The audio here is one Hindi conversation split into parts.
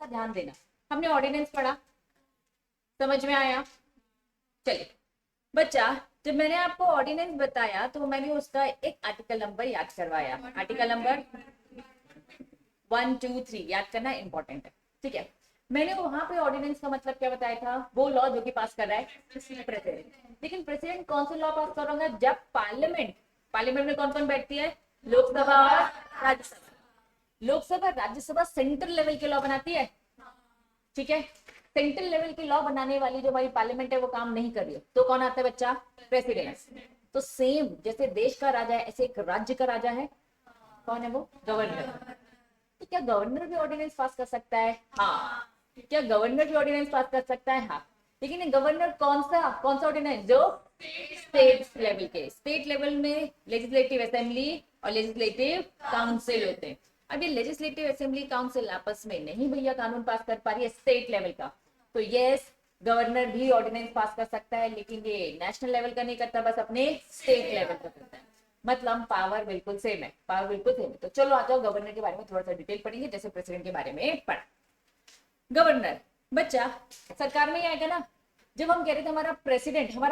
का ध्यान देना। हमने ऑर्डिनेंस पढ़ा, समझ में आया? चलिए बच्चा, जब मैंने आपको ऑर्डिनेंस बताया तो मैंने उसका एक आर्टिकल नंबर याद करवाया। आर्टिकल नंबर 1, 2, 3 याद करना इंपॉर्टेंट है, ठीक है। मैंने वहां पे ऑर्डिनेंस का मतलब क्या बताया था? वो लॉ जो कि पास कर रहा है प्रेसिडेंट। लेकिन प्रेसिडेंट कौन सा लॉ पास करूंगा? जब पार्लियामेंट में कौन कौन बैठती है? लोकसभा और राज्यसभा। लोकसभा राज्यसभा सेंट्रल लेवल के लॉ बनाती है, ठीक है। सेंट्रल लेवल की लॉ बनाने वाली जो हमारी पार्लियामेंट है वो काम नहीं कर रही है, तो कौन आता है बच्चा? प्रेसिडेंट। तो सेम जैसे देश का राजा है ऐसे एक राज्य का राजा है, कौन है वो? गवर्नर। तो क्या गवर्नर भी ऑर्डिनेंस पास कर सकता है? हाँ। क्या गवर्नर भी ऑर्डिनेंस पास कर सकता है? हाँ। लेकिन गवर्नर कौन सा ऑर्डिनेंस? जो स्टेट लेवल के, स्टेट लेवल में लेजिस्लेटिव असेंबली और लेजिस्लेटिव काउंसिल होते हैं। अब ये लेजिस्लेटिव असेंबली काउंसिल आपस में नहीं भैया कानून पास कर पा रही है स्टेट लेवल का, तो यस गवर्नर भी ऑर्डिनेंस पास कर सकता है, लेकिन ये नेशनल लेवल का नहीं करता, बस अपने स्टेट लेवल का करता है। मतलब पावर बिल्कुल सेम है, पावर बिल्कुल सेम है। तो चलो आ जाओ गवर्नर के बारे में थोड़ा सा डिटेल पढ़ेंगे, जैसे प्रेसिडेंट के बारे में पढ़ा। गवर्नर बच्चा सरकार में ही आएगा ना। जब हम कह रहे थे हमारा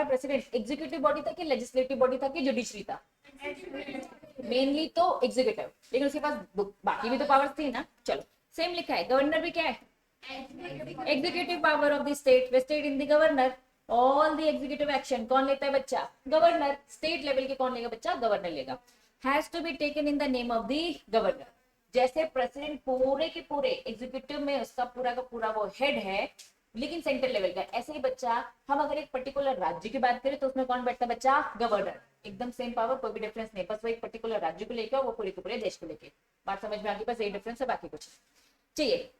प्रेसिडेंट एग्जीक्यूटिव बॉडी था कि लेजिस्लेटिव बॉडी था कि जुडिशरी था? मेनली तो एग्जीक्यूटिव, लेकिन उसके पास बाकी भी तो पावर्स थी ना। चलो सेम लिखा है, गवर्नर भी क्या है? Executive power of the state vested in the governor. All the executive action कौन लेता है बच्चा? गवर्नर। स्टेट लेवल के कौन लेगा बच्चा? गवर्नर लेगा। Has to be taken in the name of the governor. जैसे प्रेसिडेंट पूरे के पूरे एग्जीक्यूटिव में उसका पूरा का पूरा वो हेड है, लेकिन सेंट्रल लेवल का, ऐसे ही बच्चा हम अगर एक पर्टिकुलर राज्य की बात करें तो उसमें कौन बैठता है बच्चा? गवर्नर। एकदम सेम पावर, कोई भी डिफरेंस नहीं, बस वो एक पर्टिकुलर राज्य को लेकर, वो पूरे के पूरे देश को लेकर। बात समझ में आ गई? बस यही डिफरेंस है, बाकी कुछ चाहिए।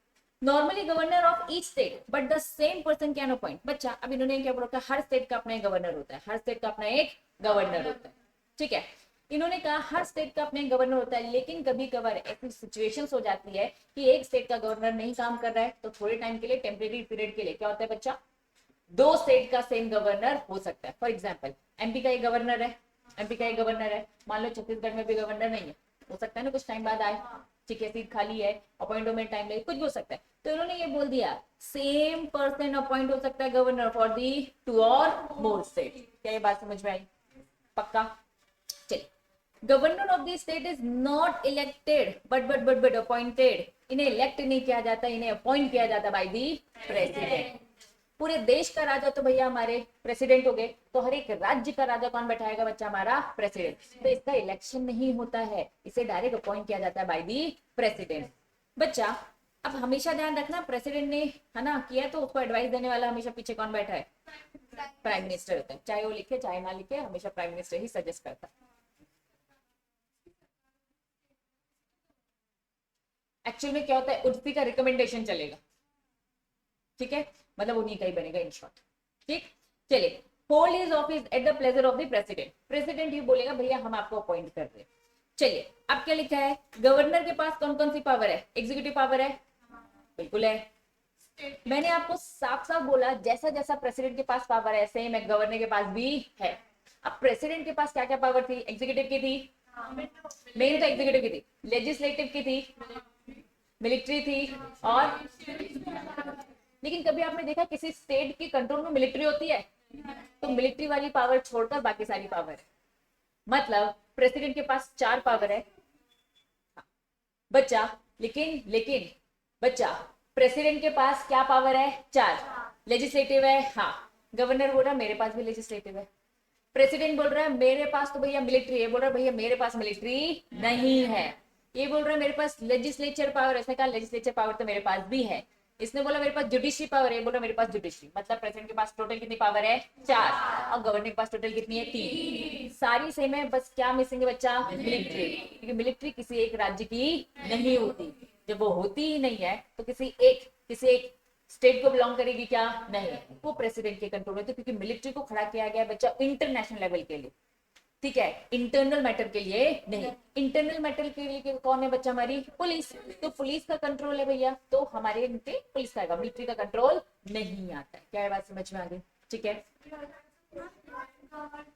Normally governor of each state but the same person can appoint. बच्चा अब इन्होंने क्या बोला? हर स्टेट का अपना एक गवर्नर होता है, हर स्टेट का अपना एक गवर्नर होता है, ठीक है। इन्होंने कहा हर स्टेट का अपना एक गवर्नर होता है, लेकिन कभी कभार ऐसी सिचुएशंस हो जाती है कि एक स्टेट का गवर्नर नहीं काम कर रहा है, तो थोड़े टाइम के लिए, टेम्परेरी पीरियड के लिए क्या होता है बच्चा? दो स्टेट का सेम गवर्नर हो सकता है। फॉर एग्जाम्पल एमपी का एक गवर्नर है, मान लो छत्तीसगढ़ में भी गवर्नर नहीं है, हो सकता है ना कुछ टाइम बाद आए, ठीक है, सीट खाली है, अपॉइंट में टाइम लगे, कुछ भी हो सकता है। तो इन्होंने ये बोल दिया सेम पर्सन अपॉइंट हो सकता है गवर्नर फॉर दी 2 और मोर स्टेट। क्या ये बात समझ में आई? पक्का? चलिए, governor of the state is not elected but appointed. इन्हें इलेक्ट नहीं किया जाता, इन्हें अपॉइंट किया जाता बाय दी प्रेसिडेंट। पूरे देश का राजा तो भैया हमारे प्रेसिडेंट हो गए, तो हर एक राज्य का राजा कौन बैठाएगा बच्चा? हमारा प्रेसिडेंट। तो इसका इलेक्शन नहीं होता है, इसे डायरेक्ट अपॉइंट किया जाता है बाय दी प्रेसिडेंट। बच्चा अब हमेशा ध्यान रखना, प्रेसिडेंट ने है ना किया तो उसको एडवाइस देने वाला हमेशा पीछे कौन बैठा है? प्राइम मिनिस्टर होता है। चाहे वो लिखे चाहे ना लिखे, हमेशा प्राइम मिनिस्टर ही सजेस्ट करता है। एक्चुअल में क्या होता है? उसी का रिकमेंडेशन चलेगा, ठीक है, मतलब उन्हीं का ही बनेगा इन शॉर्ट, ठीक। चलिए, hold his office at the pleasure of the president. President ही बोलेगा भैया हम आपको अपॉइंट कर रहे हैं। चलिए, अब क्या लिखा है? गवर्नर के पास कौन कौन सी पावर है? एग्जीक्यूटिव पावर है, बिल्कुल है। मैंने आपको साफ साफ बोला जैसा जैसा प्रेसिडेंट के पास पावर है सेम है गवर्नर के पास भी है। अब प्रेसिडेंट के पास क्या क्या पावर थी? एग्जीक्यूटिव की थी, मेन तो एग्जीक्यूटिव की थी, लेजिस्लेटिव की थी, मिलिट्री थी, और लेकिन कभी आपने देखा किसी स्टेट की कंट्रोल में मिलिट्री होती है? तो मिलिट्री वाली पावर छोड़कर बाकी सारी पावर है। मतलब प्रेसिडेंट के पास 4 पावर है बच्चा, लेकिन बच्चा प्रेसिडेंट के पास क्या पावर है? 4। लेजिस्लेटिव है, हाँ। गवर्नर बोल रहा है मेरे पास भी लेजिस्लेटिव है। प्रेसिडेंट बोल रहा है मेरे पास तो भैया मिलिट्री है, बोल रहा है भैया मेरे पास मिलिट्री नहीं है। ये बोल रहा है मेरे पास लेजिस्लेचर पावर, इसने कहा लेजिस्लेचर पावर तो मेरे पास भी है। इसने बोला मेरे पास जुडिशरी पावर है, बोला मेरे पास जुडिशरी। मतलब प्रेसिडेंट के पास टोटल कितनी पावर है? 4। और गवर्नर के पास टोटल कितनी है? 3। सारी सेम है, बस क्या मिसिंग है बच्चा? मिलिट्री। क्योंकि मिलिट्री किसी एक राज्य की नहीं होती, जब वो होती ही नहीं है तो किसी एक स्टेट को बिलोंग करेगी क्या? नहीं, वो प्रेसिडेंट के कंट्रोल में। तो क्योंकि मिलिट्री को खड़ा किया गया बच्चा इंटरनेशनल लेवल के लिए, ठीक है, इंटरनल मैटर के लिए नहीं। इंटरनल मैटर के लिए कौन है बच्चा? हमारी पुलिस। तो पुलिस का कंट्रोल है भैया, तो हमारे इनके पुलिस का आएगा, मिलिट्री का कंट्रोल नहीं आता है। क्या है बात समझ में आ गई? ठीक है,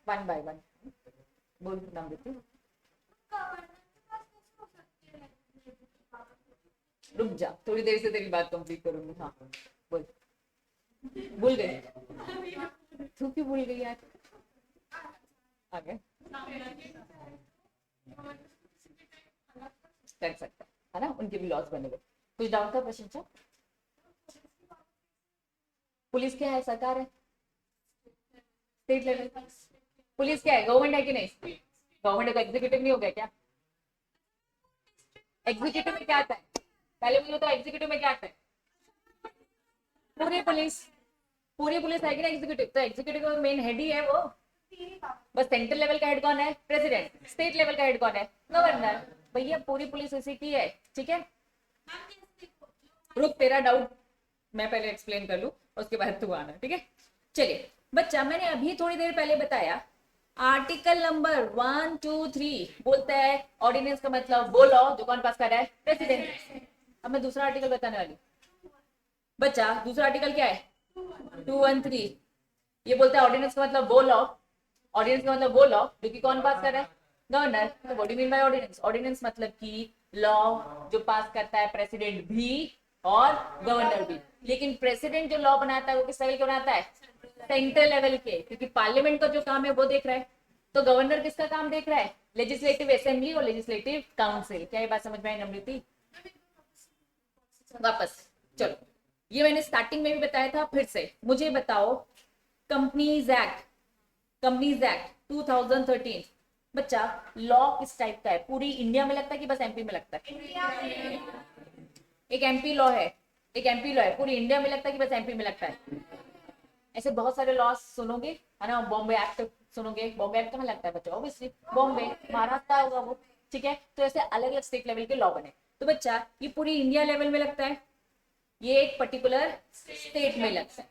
1 बाय 1 बोल नाम देती हूँ। रुक जा, थोड़ी देर से तेरी बात कंप्लीट करूंगी। हाँ बोल। भूल गई? तू क्यों भूल गई यार? आगे कर सकता है ना, उनके भी लॉस बने हुए। कुछ डाउट था प्रशंसा? पुलिस क्या है? सरकार है, स्टेट लेवल। पुलिस क्या है? गवर्नमेंट है कि नहीं? गवर्नमेंट का एग्जीक्यूटिव नहीं हो गया क्या? एग्जीक्यूटिव में क्या आता है? पहले मुझे बताओ एग्जीक्यूटिव में क्या आता है? पूरी पुलिस। पूरी पुलिस है कि ना एग्जीक्यूटिव? तो एग्जीक्यूटिव का मेन हेड ही है वो। बस सेंट्रल लेवल का हेड कौन है? प्रेसिडेंट। स्टेट लेवल का हेड कौन है? गवर्नर। भैया पूरी पुलिस उसी की है, ठीक है। रुक, तेरा डाउट मैं पहले एक्सप्लेन कर लूं, उसके बाद तू आना, ठीक है। चलिए बच्चा, मैंने अभी थोड़ी देर पहले बताया आर्टिकल नंबर 1, 2, 3 बोलता है ऑर्डिनेंस का मतलब वो लॉ जो कौन पास कर रहा है? प्रेसिडेंट। अब मैं दूसरा आर्टिकल बताने वाली। बच्चा दूसरा आर्टिकल क्या है? 213। ये बोलता है ऑर्डिनेंस का मतलब वो लॉ, ऑर्डिनेंस का मतलब वो लॉ जो कि कौन पास कर रहा है? गवर्नर। तो what do you mean by ordinance? Ordinance मतलब कि लॉ जो पास करता है प्रेसिडेंट भी और गवर्नर भी। लेकिन प्रेसिडेंट जो लॉ बनाता है वो किस लेवल के बनाता है? सेंट्रल लेवल के, क्योंकि पार्लियामेंट का जो काम है वो देख रहा है। तो गवर्नर किसका काम देख रहा है? लेजिस्लेटिव असेंबली और लेजिस्लेटिव काउंसिल। क्या ये बात समझ में आई नम्रति? वापस चलो, ये मैंने स्टार्टिंग में भी बताया था, फिर से मुझे बताओ कंपनीज एक्ट, कंपनीज एक्ट 2013 बच्चा लॉ किस टाइप का है? पूरी इंडिया में लगता है कि बस एमपी में लगता है? एक एमपी लॉ है, एक एमपी लॉ है, पूरी इंडिया में लगता है कि बस एमपी में लगता है? ऐसे बहुत सारे लॉ सुनोगे है ना, बॉम्बे एक्ट सुनोगे। बॉम्बे एक्ट कहाँ लगता है बच्चा? ऑब्वियसली बॉम्बे, महाराष्ट्र होगा वो, ठीक है। तो ऐसे अलग अलग स्टेट लेवल के लॉ बने। तो बच्चा ये पूरी इंडिया लेवल में लगता है, ये एक पर्टिकुलर स्टेट में लगता है।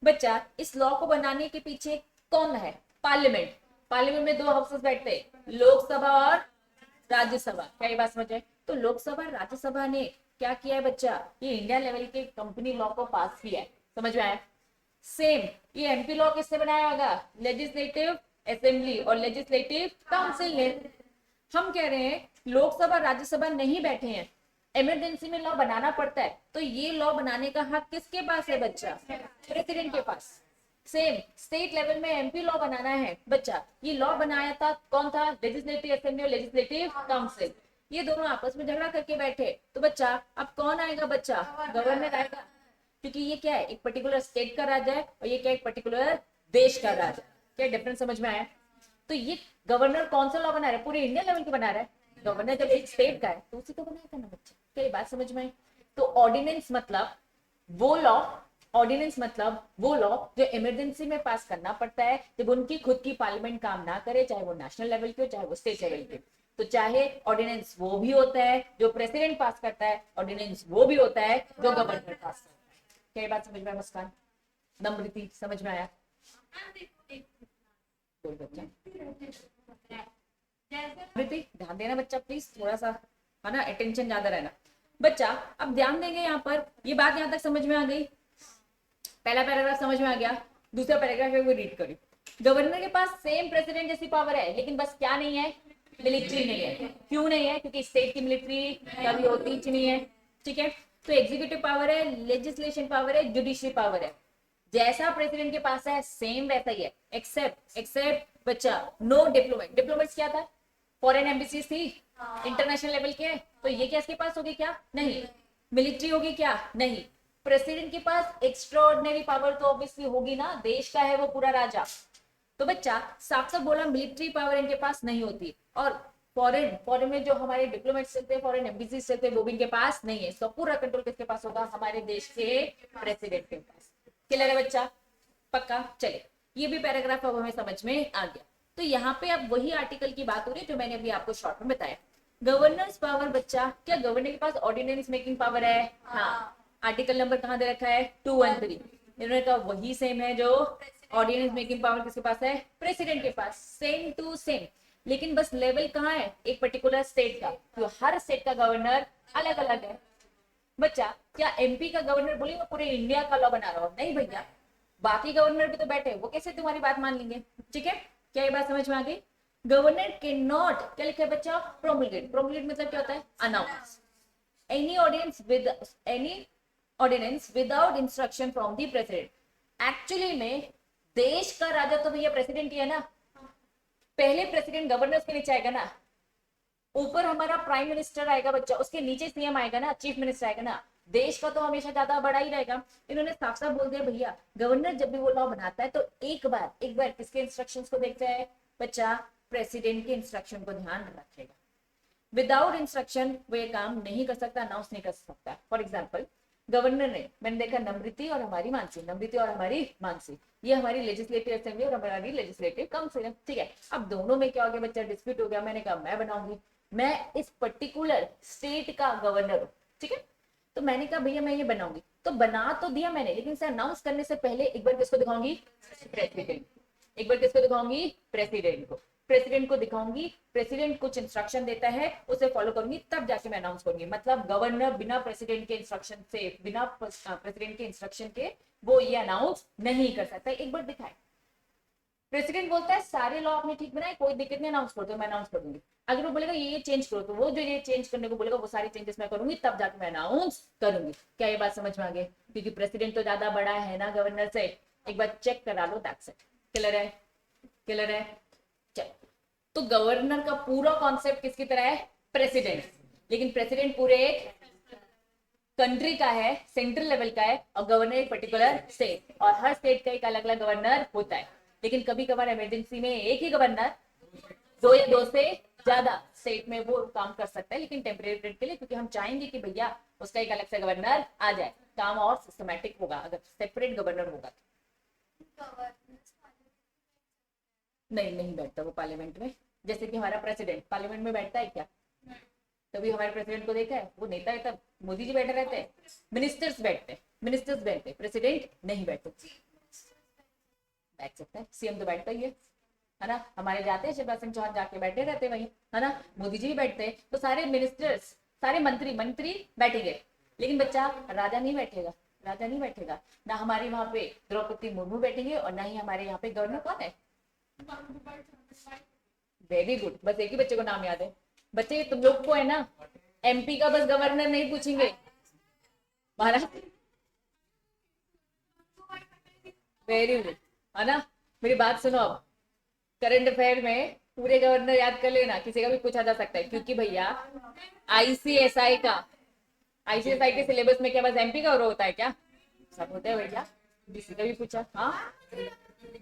बच्चा इस लॉ को बनाने के पीछे कौन है? पार्लियामेंट। पार्लियामेंट में 2 हाउसेस बैठते हैं, लोकसभा और राज्यसभा। क्या ये बात समझ है? तो लोकसभा राज्यसभा ने क्या किया है बच्चा? ये इंडिया लेवल के कंपनी लॉ को पास किया है। समझ में आया? सेम ये एमपी लॉ किसने बनाया होगा? लेजिस्लेटिव असेंबली और लेजिस्लेटिव काउंसिल ने। हम कह रहे हैं लोकसभा राज्यसभा नहीं बैठे हैं, इमरजेंसी में लॉ बनाना पड़ता है, तो ये लॉ बनाने का हक किसके पास है बच्चा? प्रेसिडेंट के पास। सेम स्टेट लेवल में एमपी लॉ बनाना है बच्चा, ये लॉ बनाया था कौन था? लेजिस्लेटिव असेंबली और लेजिस्लेटिव काउंसिल। ये दोनों आपस में झगड़ा करके बैठे, तो बच्चा अब कौन आएगा बच्चा? गवर्नर आएगा, क्योंकि ये क्या है? एक पर्टिकुलर स्टेट का राजा है और ये क्या? एक पर्टिकुलर देश का राजा। क्या डिफरेंस समझ में आया? तो ये गवर्नर कौन सा लॉ बना रहा है? पूरे इंडिया लेवल के बना रहा है। गवर्नर जब एक स्टेट का है तो उसी को बनाया था ना बच्चा। क्या ये बात समझ में आई? तो ऑर्डिनेंस मतलब वो लॉ, ऑर्डिनेंस मतलब वो लॉ जो इमरजेंसी में पास करना पड़ता है जब उनकी खुद की पार्लियामेंट काम ना करे, चाहे वो नेशनल लेवल की हो चाहे वो स्टेट लेवल की। तो चाहे ऑर्डिनेंस वो भी होता है जो प्रेसिडेंट पास करता है, ऑर्डिनेंस वो भी होता है जो गवर्नर पास करता है। क्या ये बात समझ में आया मुस्कान? नम्रति समझ में आया? कोई बच्चा ध्यान देना बच्चा प्लीज, थोड़ा सा है ना, अटेंशन ज्यादा रहना बच्चा। अब ध्यान देंगे यहाँ पर, ये बात यहाँ तक समझ में आ गई? पहला पैराग्राफ समझ में आ गया, दूसरा पैराग्राफ है वो रीड करी। गवर्नर के पास सेम प्रेसिडेंट जैसी पावर है, लेकिन बस क्या नहीं है? मिलिट्री नहीं है। क्यों नहीं है? क्योंकि स्टेट की मिलिट्री कभी होती ही नहीं है, ठीक है। तो एग्जीक्यूटिव पावर है, लेजिस्लेशन पावर है, जुडिशरी पावर है। जैसा प्रेसिडेंट के पास है सेम वैसा ही है, एक्सेप्ट बच्चा नो डिप्लोमेट। डिप्लोमेट्स क्या था? फॉरेन एम्बेसीज थी, इंटरनेशनल लेवल के। तो ये क्या इसके पास होगी? क्या नहीं। मिलिट्री होगी? क्या नहीं। प्रेसिडेंट के पास एक्स्ट्राऑर्डिनरी पावर तो ऑब्वियसली होगी ना, देश का है वो पूरा राजा। तो बच्चा साफ साफ बोला मिलिट्री पावर इनके पास नहीं होती। और फॉरेन में जो हमारे डिप्लोमेट्स चलते हैं, फॉरेन एम्बेसीज चलते हैं, वो भी इनके पास नहीं है। तो पूरा कंट्रोल किसके पास होगा? हमारे देश के प्रेसिडेंट के पास। क्लियर है बच्चा? पक्का? चले, ये भी पैराग्राफ अब हमें समझ में आ गया। तो यहाँ पे अब वही आर्टिकल की बात हो रही है जो मैंने अभी आपको शॉर्ट में बताया। गवर्नर्स पावर बच्चा, क्या गवर्नर के पास ऑर्डिनेंस मेकिंग पावर है? हाँ। आर्टिकल नंबर कहाँ दे रखा है? 213। इन्होंने कहा वही सेम है जो ऑर्डिनेंस मेकिंग पावर किसके पास है? प्रेसिडेंट के पास। सेम टू सेम, लेकिन बस लेवल कहाँ है? एक पर्टिकुलर स्टेट का। तो हर स्टेट का गवर्नर अलग अलग है बच्चा। क्या एमपी का गवर्नर बोले वो पूरे इंडिया का लॉ बना रहा हो? नहीं भैया, बाकी गवर्नर भी तो बैठे, वो कैसे तुम्हारी बात मान लेंगे? ठीक है, क्या ये बात समझ में आ गई? गवर्नर कैन नॉट, क्या लिखा है बच्चा? प्रोमुलगेट। प्रोमुलगेट मतलब क्या होता है? Announce. Any ordinance without instruction from the president. Actually में देश का राजा तो भैया प्रेसिडेंट ही है ना, पहले प्रेसिडेंट गवर्नर के नीचे आएगा ना, ऊपर हमारा प्राइम मिनिस्टर आएगा बच्चा, उसके नीचे सीएम आएगा ना, चीफ मिनिस्टर आएगा ना, देश का तो हमेशा ज्यादा बड़ा ही रहेगा। इन्होंने साफ साफ बोल दिया भैया गवर्नर जब भी वो लॉ बनाता है तो एक बार किसके इंस्ट्रक्शंस को देखता है बच्चा, प्रेसिडेंट के इंस्ट्रक्शन को ध्यान रखेगा। विदाउट इंस्ट्रक्शन वो ये काम नहीं कर सकता, अनाउंस नहीं कर सकता। फॉर एग्जाम्पल गवर्नर ने, मैंने देखा नम्रति और हमारी मानसी, ये हमारी लेजिस्लेटिव असेंबली और हमारी लेजिस्लेटिव काउंसिल, ठीक है। अब दोनों में क्या हो गया बच्चा, डिस्प्यूट हो गया। मैंने कहा मैं बनाऊंगी, मैं इस पर्टिकुलर स्टेट का गवर्नर हूँ, ठीक है। तो मैंने कहा भैया मैं ये बनाऊंगी, तो बना तो दिया मैंने, लेकिन इसे अनाउंस करने से पहले एक बार किसको दिखाऊंगी, प्रेसिडेंट। एक बार किसको दिखाऊंगी, प्रेसिडेंट को। प्रेसिडेंट को दिखाऊंगी, प्रेसिडेंट कुछ इंस्ट्रक्शन देता है उसे फॉलो करूंगी, तब जाके मैं अनाउंस करूंगी। मतलब गवर्नर बिना प्रेसिडेंट के इंस्ट्रक्शन से, बिना प्रेसिडेंट के इंस्ट्रक्शन के वो ये अनाउंस नहीं कर सकता। एक बार दिखाए, प्रेसिडेंट बोलता है सारे लॉ आपने ठीक बनाए, कोई दिक्कत नहीं, अनाउंस कर दो, मैं अनाउंस कर दूंगी। अगर वो बोलेगा ये चेंज करो, तो वो जो ये चेंज करने को बोलेगा वो सारी चेंजेस मैं करूंगी, तब जाके मैं अनाउंस करूंगी। क्या ये बात समझ में आ गई? क्योंकि प्रेसिडेंट तो ज्यादा बड़ा है ना गवर्नर से। एक बार चेक करा लो, दैट्स इट। क्लियर है? क्लियर है? चल, तो गवर्नर का पूरा कॉन्सेप्ट किसकी तरह है, प्रेसिडेंट। लेकिन प्रेसिडेंट पूरे एक कंट्री का है, सेंट्रल लेवल का है, और गवर्नर एक पर्टिकुलर स्टेट, और हर स्टेट का एक अलग अलग गवर्नर होता है। लेकिन कभी कभार इमरजेंसी में एक ही गवर्नर दो या दो से ज्यादा स्टेट में वो काम कर सकता है, लेकिन टेम्परेरी पीरियड के लिए, क्योंकि हम चाहेंगे कि भैया उसका एक अलग से गवर्नर आ जाए, काम और सिस्टमैटिक होगा अगर सेपरेट गवर्नर होगा। नहीं बैठता वो पार्लियामेंट में, जैसे कि हमारा प्रेसिडेंट पार्लियामेंट में बैठता है क्या? तभी हमारे प्रेसिडेंट को देखा है, वो नेता है, तब मोदी जी बैठे रहते हैं, मिनिस्टर्स बैठते, प्रेसिडेंट नहीं बैठते। बैठ सकता है, सीएम तो बैठता ही है ना। हमारे जाते हैं शिवराज सिंह चौहान, जाके बैठे रहते वहीं, है ना। मोदी जी भी बैठते हैं, तो सारे मिनिस्टर्स, सारे मंत्री बैठेंगे, लेकिन बच्चा राजा नहीं बैठेगा। ना हमारी वहां पे द्रौपदी मुर्मू बैठेंगे, और ना ही हमारे यहाँ पे गवर्नर कौन है, वेरी गुड, बस एक ही बच्चे को नाम याद है। बच्चे तुम लोग को है ना, एमपी का बस गवर्नर नहीं पूछेंगे, महाराष्ट्र, वेरी गुड, है ना। मेरी बात सुनो, अब करंट अफेयर में पूरे गवर्नर याद कर लेना, किसी का भी पूछा जा सकता है, क्योंकि भैया आईसीएसआई के सिलेबस में क्या बस एमपी का होता है क्या? सब होता है भैया, किसी का भी पूछा। हाँ,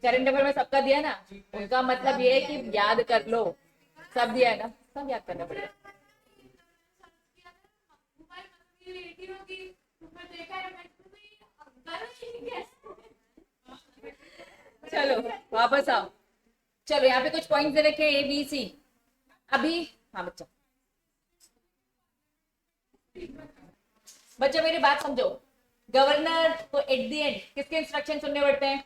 करंट अफेयर में सबका दिया ना, उनका मतलब ये है कि याद कर लो, सब दिया है ना, सब याद करना पड़ेगा। चलो वापस आओ, चलो यहाँ पे कुछ पॉइंट्स दे रखे ए बी सी। अभी हाँ बच्चा मेरी बात समझो, गवर्नर को एट दी एंड किसके इंस्ट्रक्शन सुनने पड़ते हैं?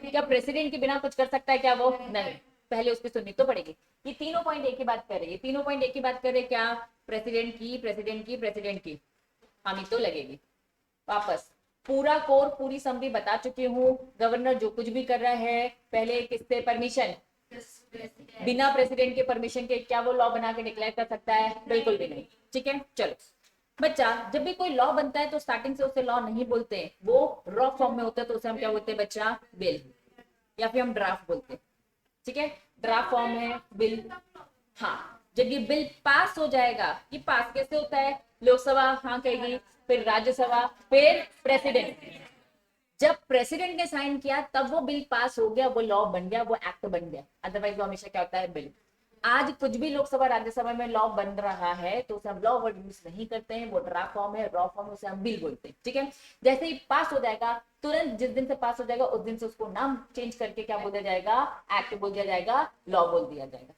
क्या प्रेसिडेंट के बिना कुछ कर सकता है क्या वो? नहीं, पहले उसकी सुननी तो पड़ेगी। ये तीनों पॉइंट एक ही बात कर रहे हैं, क्या? प्रेसिडेंट की हामी तो लगेगी। वापस पूरा कोर, पूरी समरी बता चुकी हूँ। गवर्नर जो कुछ भी कर रहा है, पहले किससे परमिशन? बिना प्रेसिडेंट के परमिशन के क्या वो लॉ बना के डिक्लेयर कर सकता है? बिल्कुल भी नहीं। ठीक है, चलो बच्चा, जब भी कोई लॉ बनता है तो स्टार्टिंग से उसे लॉ नहीं बोलते हैं, वो रॉ फॉर्म में होता है, तो उसे हम क्या बोलते हैं बच्चा? बिल, या फिर हम ड्राफ्ट बोलते हैं। ठीक है, ड्राफ्ट फॉर्म है बिल। हाँ, जब ये बिल पास हो जाएगा, ये पास कैसे होता है? लोकसभा हाँ कहेगी, फिर राज्यसभा, फिर प्रेसिडेंट। जब प्रेसिडेंट ने साइन किया तब वो बिल पास हो गया, वो लॉ बन गया, वो एक्ट बन गया। अदरवाइज वो हमेशा क्या होता है? बिल। आज कुछ भी लोकसभा राज्यसभा में लॉ बन रहा है तो उसे हम लॉ वर्ड यूज नहीं करते हैं, वो ड्राफ्ट फॉर्म है, रॉ फॉर्म, उसे हम बिल बोलते हैं। ठीक है, जैसे ही पास हो जाएगा, तुरंत जिस दिन से पास हो जाएगा उस दिन से उसको नाम चेंज करके क्या बोल दिया जाएगा? एक्ट बोल दिया जाएगा, लॉ बोल दिया जाएगा।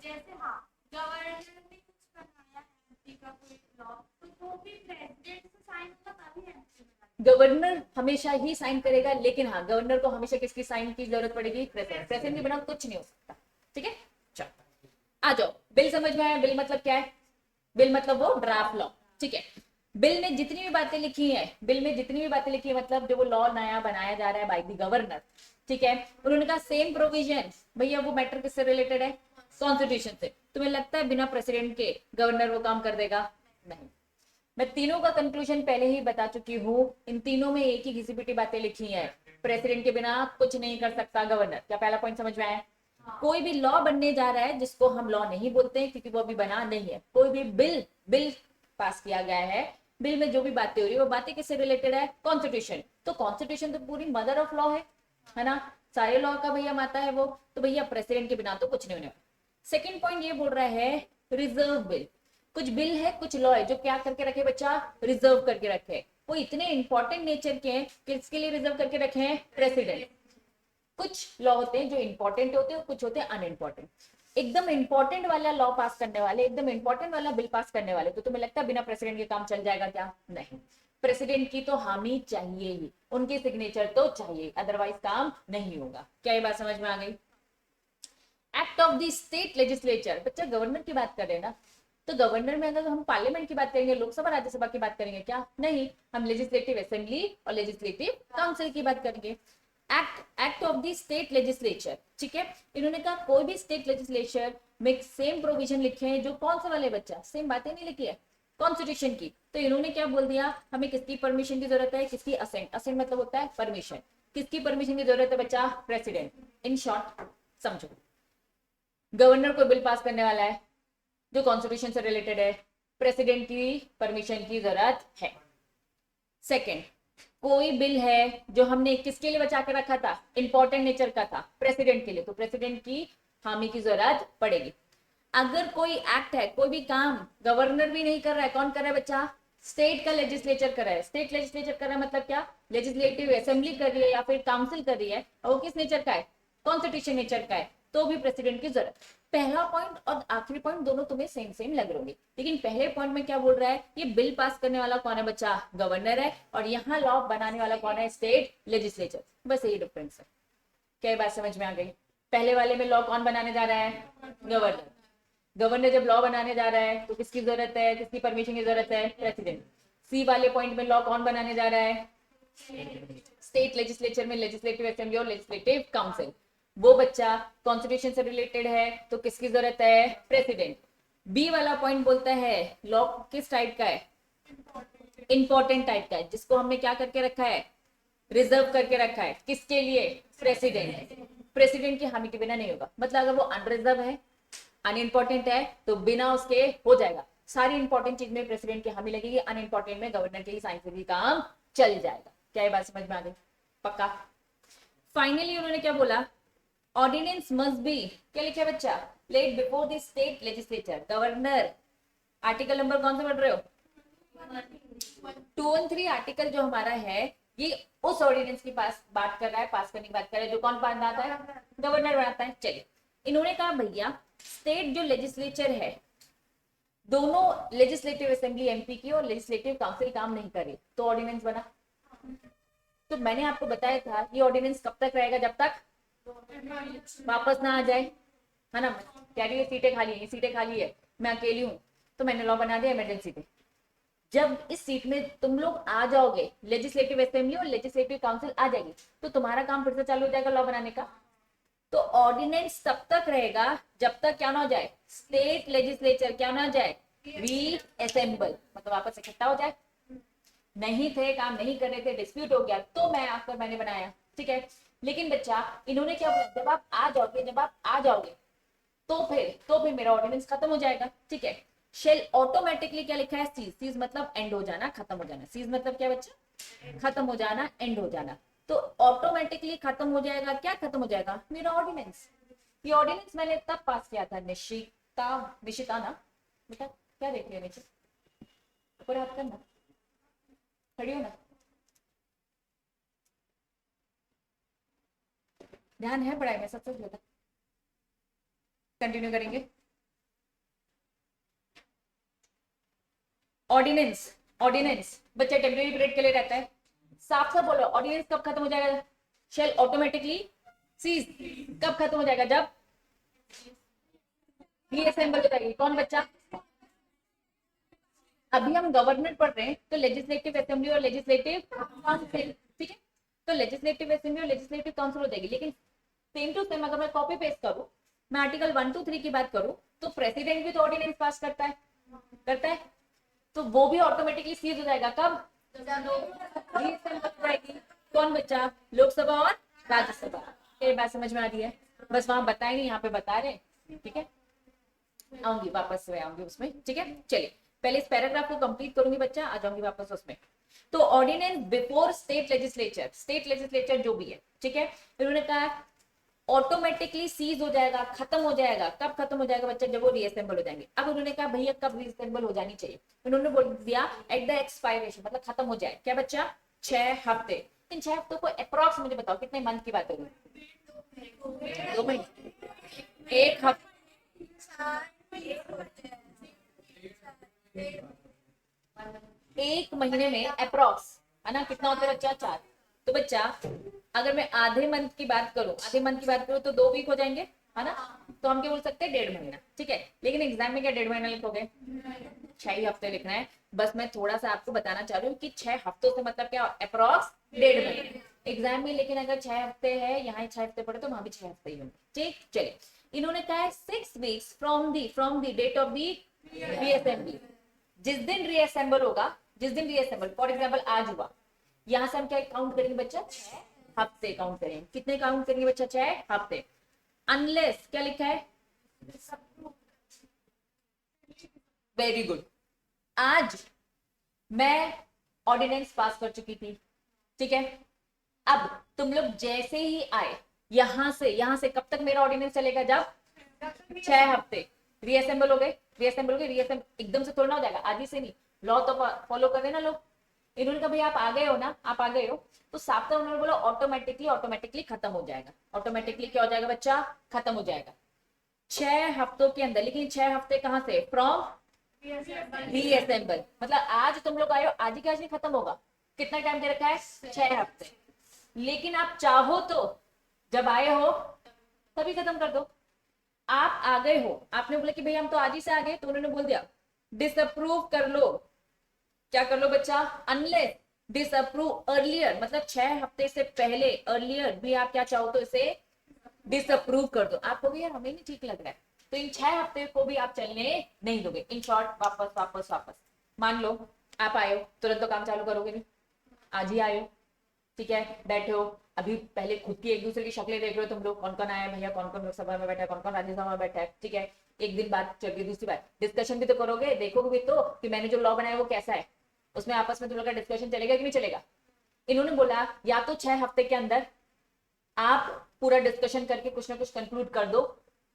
जैसे हाँ, गवर्नर ने कुछ बनाया एमपी का कोई लॉ, तो वो भी प्रेसिडेंट से साइन होगा तभी एमपी में। गवर्नर हमेशा ही साइन करेगा, लेकिन हाँ, गवर्नर को हमेशा किसकी साइन की जरूरत पड़ेगी? प्रेसिडेंट के बिना कुछ नहीं हो सकता। ठीक है, चलो आ जाओ, बिल समझ में आया? बिल मतलब क्या है? बिल मतलब वो ड्राफ्ट लॉ। ठीक है, बिल में जितनी भी बातें लिखी है, मतलब जो वो लॉ नया बनाया जा रहा है बाय द गवर्नर, ठीक है, उन्होंने कहा सेम प्रोविजन। भैया वो मैटर किससे रिलेटेड है? कॉन्स्टिट्यूशन से। तुम्हें लगता है बिना प्रेसिडेंट के गवर्नर वो काम कर देगा? नहीं। मैं तीनों का कंक्लूजन पहले ही बता चुकी हूँ, इन तीनों में एक ही घिसी पिटी बातें लिखी हैं। प्रेसिडेंट के बिना कुछ नहीं कर सकता गवर्नर। क्या पहला पॉइंट समझ में आया? कोई भी लॉ बनने जा रहा है जिसको हम लॉ नहीं बोलते हैं क्योंकि वो अभी बना नहीं है, कोई भी बिल पास किया गया है, बिल में जो भी बातें हो रही है वो बातें किससे रिलेटेड है? कॉन्स्टिट्यूशन। तो कॉन्स्टिट्यूशन तो पूरी मदर ऑफ लॉ है ना, सारे लॉ का भैया माता है वो, तो भैया प्रेसिडेंट के बिना तो कुछ नहीं होने वाला। सेकेंड पॉइंट ये बोल रहा है रिजर्व बिल। कुछ बिल है, कुछ लॉ है जो क्या करके रखे बच्चा? रिजर्व करके रखे। वो इतने इंपॉर्टेंट नेचर के हैं, किसके लिए रिजर्व करके रखे हैं? प्रेसिडेंट। कुछ लॉ होते हैं जो इंपॉर्टेंट होते हैं, कुछ होते हैं अनइम्पॉर्टेंट। एकदम इंपॉर्टेंट वाला लॉ पास करने वाले, एकदम इंपॉर्टेंट वाला बिल पास करने वाले, तो तुम्हें लगता है बिना प्रेसिडेंट के काम चल जाएगा क्या? नहीं। प्रेसिडेंट की तो हामी चाहिए ही, उनकी सिग्नेचर तो चाहिए, अदरवाइज काम नहीं होगा। क्या ये बात समझ में आ गई? Act of the state legislature. बच्चा गवर्नर की बात कर रहे हैं ना, तो गवर्नर में अगर हम पार्लियामेंट की बात करेंगे, लोकसभा राज्यसभा की बात करेंगे क्या? नहीं, हम लेजिस्लेटिव असेंबली और लेजिस्लेटिव काउंसिल की बात करेंगे। Act of the state legislature, ठीक है। इन्होंने कहा कोई भी स्टेट लेजिस्लेचर में सेम प्रोविजन लिखे हैं जो कौन से वाले बच्चा? सेम बातें नहीं लिखी है कॉन्स्टिट्यूशन की। तो इन्होंने क्या बोल दिया, हमें किसकी परमिशन की जरूरत है? किसकी? असेंट। असेंट मतलब होता है परमिशन। किसकी परमिशन की जरूरत है बच्चा? प्रेसिडेंट। इन शॉर्ट समझो, गवर्नर कोई बिल पास करने वाला है जो कॉन्स्टिट्यूशन से रिलेटेड है, प्रेसिडेंट की परमिशन की जरूरत है। सेकेंड, कोई बिल है जो हमने किसके लिए बचा के रखा था? इंपॉर्टेंट नेचर का था, प्रेसिडेंट के लिए, तो प्रेसिडेंट की हामी की जरूरत पड़ेगी। अगर कोई एक्ट है, कोई भी काम गवर्नर भी नहीं कर रहा है, कौन कर रहा है बच्चा? स्टेट का लेजिस्लेचर कर रहा है। स्टेट लेजिस्लेचर कर रहा है मतलब क्या? लेजिस्लेटिव असेंबली कर रही है या फिर काउंसिल कर रही है, और वो किस नेचर का है? कॉन्स्टिट्यूशन नेचर का है, तो भी प्रेसिडेंट की जरूरत। पहला पॉइंट और आखिरी पॉइंट दोनों तुम्हें सेम सेम लग रहे होंगे, लेकिन पहले पॉइंट में क्या बोल रहा है? ये बिल पास करने वाला कौन है बच्चा? गवर्नर है, और यहाँ लॉ बनाने वाला कौन है? State legislature. बस यही डिफरेंस है। क्या बात समझ में आ गई? पहले वाले में लॉ कौन बनाने जा रहा है? गवर्नर। गवर्नर जब लॉ बनाने जा रहा है तो किसकी जरूरत है? किसकी परमिशन की जरूरत है? प्रेसिडेंट। सी वाले पॉइंट में लॉ कौन बनाने जा रहा है? स्टेट लेजिस्लेचर में लेजिस्लेटिव असेंबली और लेजिस्लेटिव काउंसिल। वो बच्चा कॉन्स्टिट्यूशन से रिलेटेड है तो किसकी जरूरत है? प्रेसिडेंट। बी वाला पॉइंट बोलता है लॉ किस टाइप का है? इंपॉर्टेंट टाइप का है, जिसको हमने क्या करके रखा है? रिजर्व करके रखा है। किसके लिए? प्रेसिडेंट। प्रेसिडेंट की हामी के बिना नहीं होगा। मतलब अगर वो अनरिजर्व है, अनइम्पोर्टेंट है, तो बिना उसके हो जाएगा। सारी इंपॉर्टेंट चीज में प्रेसिडेंट की हामी लगेगी, अनइम्पोर्टेंट में गवर्नर के ही साइन से भी काम चल जाएगा। क्या ये बात समझ में आ गई? पक्का? फाइनली उन्होंने क्या बोला? ऑर्डिनेंस मस्ट बी, क्या लिखा है बच्चा? Laid before the state legislature. Governor, article number कौन सा पढ़ रहे हो? 213 आर्टिकल जो हमारा है, ये उस ऑर्डिनेंस की पास बात कर रहा है, पास करने की बात कर रहा है, जो कौन बनाता है? गवर्नर बनाता है। चलिए, इन्होंने कहा भैया स्टेट जो लेजिस्लेचर है, दोनों लेजिस्लेटिव असेंबली एमपी की और लेजिस्लेटिव काउंसिल काम नहीं कर रही, तो ऑर्डिनेंस बना। तो मैंने आपको बताया था ये ऑर्डिनेंस कब तक रहेगा? जब तक वापस ना आ जाए, है ना। कह रही है सीटें खाली है, सीटें खाली है, मैं अकेली हूँ, तो मैंने लॉ बना दिया इमरजेंसी पे। जब इस सीट में तुम लोग आ जाओगे, लेजिस्लेटिव असेंबली और लेजिस्लेटिव काउंसिल आ जाएगी, तो तुम्हारा काम फिर से चालू हो जाएगा लॉ बनाने का। तो ऑर्डिनेंस तब तक रहेगा जब तक क्या ना हो जाए? स्टेट लेजिस्लेचर क्या ना हो जाए? रीअसेंबल, मतलब वापस इकट्ठा हो जाए। नहीं थे, काम नहीं कर रहे थे, डिस्प्यूट हो गया, तो मैं आकर मैंने बनाया, ठीक है। लेकिन बच्चा इन्होंने क्या बोला? जब आप आ जाओगे, जब आप आ जाओगे तो फिर मेरा ऑर्डिनेंस खत्म हो जाएगा, ठीक है। शेल ऑटोमेटिकली, क्या लिखा है? सीज। सीज मतलब एंड हो जाना, खत्म हो जाना। सीज मतलब क्या बच्चा? खत्म हो जाना, एंड हो जाना। तो ऑटोमेटिकली खत्म हो जाएगा, क्या खत्म हो जाएगा? मेरा ऑर्डिनेंस। ये ऑर्डिनेंस मैंने तब पास किया था, निशिता ना बेटा, क्या देख रही है नीचे? ऊपर हाथ करना, खड़ी हो ना, ध्यान है पढ़ाई में, सब कुछ बता। कंटिन्यू करेंगे। ऑर्डिनेंस, ऑर्डिनेंस बच्चा टेम्परेरी पीरियड के लिए रहता है। साफ साफ बोलो, ऑर्डिनेंस कब खत्म हो जाएगा? शेल ऑटोमेटिकली सीज कब खत्म हो जाएगा? जब रीअसेंबल हो जाएगी। कौन बच्चा? अभी हम गवर्नमेंट पढ़ रहे हैं, तो लेजिस्लेटिव असेंबली और लेजिस्लेटिव काउंसिल, ठीक है। तो लेजिस्लेटिव असेंबली और लेजिस्लेटिव काउंसिल हो जाएगी, लेकिन सेम टू सेम अगर मैं कॉपी पेस्ट करूं मैं आर्टिकल 1 to 3 की बात करूं तो प्रेसिडेंट भी तो ऑर्डिनेंस पास करता है, तो वो भी ऑटोमेटिकली सीज हो जाएगा। कब? रीअसेंबल हो जाएगी। कौन बच्चा? लोकसभा और राज्यसभा। ये बात समझ में आ रही है? बस वहां बताए नहीं, यहाँ पे बता रहे। ठीक है, आऊंगी वापस से, आऊंगी उसमें। ठीक है, चलिए पहले इस पैराग्राफ को कंप्लीट करूंगी बच्चा, आ जाऊंगी वापस उसमें। तो ऑर्डिनेंस बिफोर स्टेट लेजिस्लेचर जो भी है, ठीक है, इन्होंने कहा ऑटोमेटिकली सीज हो जाएगा, खत्म हो जाएगा। कब खत्म हो जाएगा बच्चा? जब वो रीअसेंबल हो जाएंगे। अब उन्होंने कहा भैया कब रीअसेंबल हो जानी चाहिए? उन्होंने बोल दिया एट द एक्सपायरेशन, मतलब खत्म हो जाए। क्या बच्चा? 6 हफ्ते। इन 6 हफ्तों को अप्रॉक्स मुझे बताओ कितने मंथ की बात करूँ? 2 महीने, 1 हफ्ते, 1 महीने में अप्रॉक्स, है ना? कितना होता है बच्चा? 4। तो बच्चा अगर मैं आधे मंथ की बात करूं तो 2 वीक हो जाएंगे, है ना? तो हम क्या बोल सकते हैं? 1.5 महीना। ठीक है, लेकिन एग्जाम में क्या 1.5 महीना लिखोगे? 6 ही हफ्ते लिखना है। बस मैं थोड़ा सा आपको बताना चाह रही हूँ कि 6 हफ्तों से मतलब क्या? अप्रॉक्स 1.5 महीने एग्जाम में। लेकिन अगर 6 हफ्ते है, यहाँ 6 हफ्ते पड़े तो वहां भी 6 हफ्ते ही होंगे। ठीक, चलिए इन्होंने कहा है 6 weeks from the date of the reassembly. जिस दिन रीअसेंबल होगा, फॉर एग्जाम्पल आज हुआ, यहां से हम क्या काउंट करेंगे बच्चा? 6 हफ्ते काउंट करेंगे। कितने काउंट करेंगे बच्चा? 6 हफ्ते। अनलेस क्या लिखा है? Very good. आज मैं ऑर्डिनेंस पास कर चुकी थी, ठीक है। अब तुम लोग जैसे ही आए, यहां से कब तक मेरा ऑर्डिनेंस चलेगा? जब 6 हफ्ते रीअसेंबल हो गए, रीअसेंबल एकदम से थोड़ा ना हो जाएगा, आदि से नहीं। लॉ तो फॉलो कर रहे ना लोग। इन्होंने कहा भाई आप आ गए हो ना, आप आ गए हो, तो साफ उन्होंने बोला ऑटोमेटिकली खत्म हो जाएगा। ऑटोमेटिकली क्या हो जाएगा बच्चा? खत्म हो जाएगा 6 हफ्तों के अंदर। लेकिन 6 हफ्ते कहां से? From reassemble. मतलब आज तुम लोग आए हो, आज ही का आज नहीं खत्म होगा। कितना टाइम दे रखा है? 6 हफ्ते। लेकिन आप चाहो तो जब आए हो तभी खत्म कर दो। आप आ गए हो, आपने बोला कि भाई हम तो आज ही से आ गए, तो उन्होंने बोल दिया डिसअप्रूव कर लो। क्या कर लो बच्चा? अनलेस डिसअप्रूव अर्लियर, मतलब 6 हफ्ते से पहले अर्लियर भी आप क्या चाहो तो इसे डिसअप्रूव कर दो। आप कहोगे यार हमें नहीं ठीक लग रहा है, तो इन 6 हफ्ते को भी आप चलने नहीं दोगे। इन शॉर्ट वापस वापस वापस मान लो आप आए हो, तुरंत तो काम चालू करोगे नहीं, आज ही आए हो, ठीक है, बैठे हो, अभी पहले खुद की एक दूसरे की शक्लें देख रहे हो तुम लोग, कौन कौन आया है भैया, कौन कौन लोकसभा में बैठा है, कौन कौन राज्यसभा में बैठा है, ठीक है। एक दिन बात चल गई, दूसरी बात डिस्कशन भी तो करोगे, देखोगे भी तो कि मैंने जो लॉ बनाया वो कैसा है, उसमें आपस में तुम लोग का डिस्कशन चलेगा कि नहीं चलेगा। इन्होंने बोला या तो 6 हफ्ते के अंदर आप पूरा डिस्कशन करके कुछ ना कुछ कंक्लूड कर दो,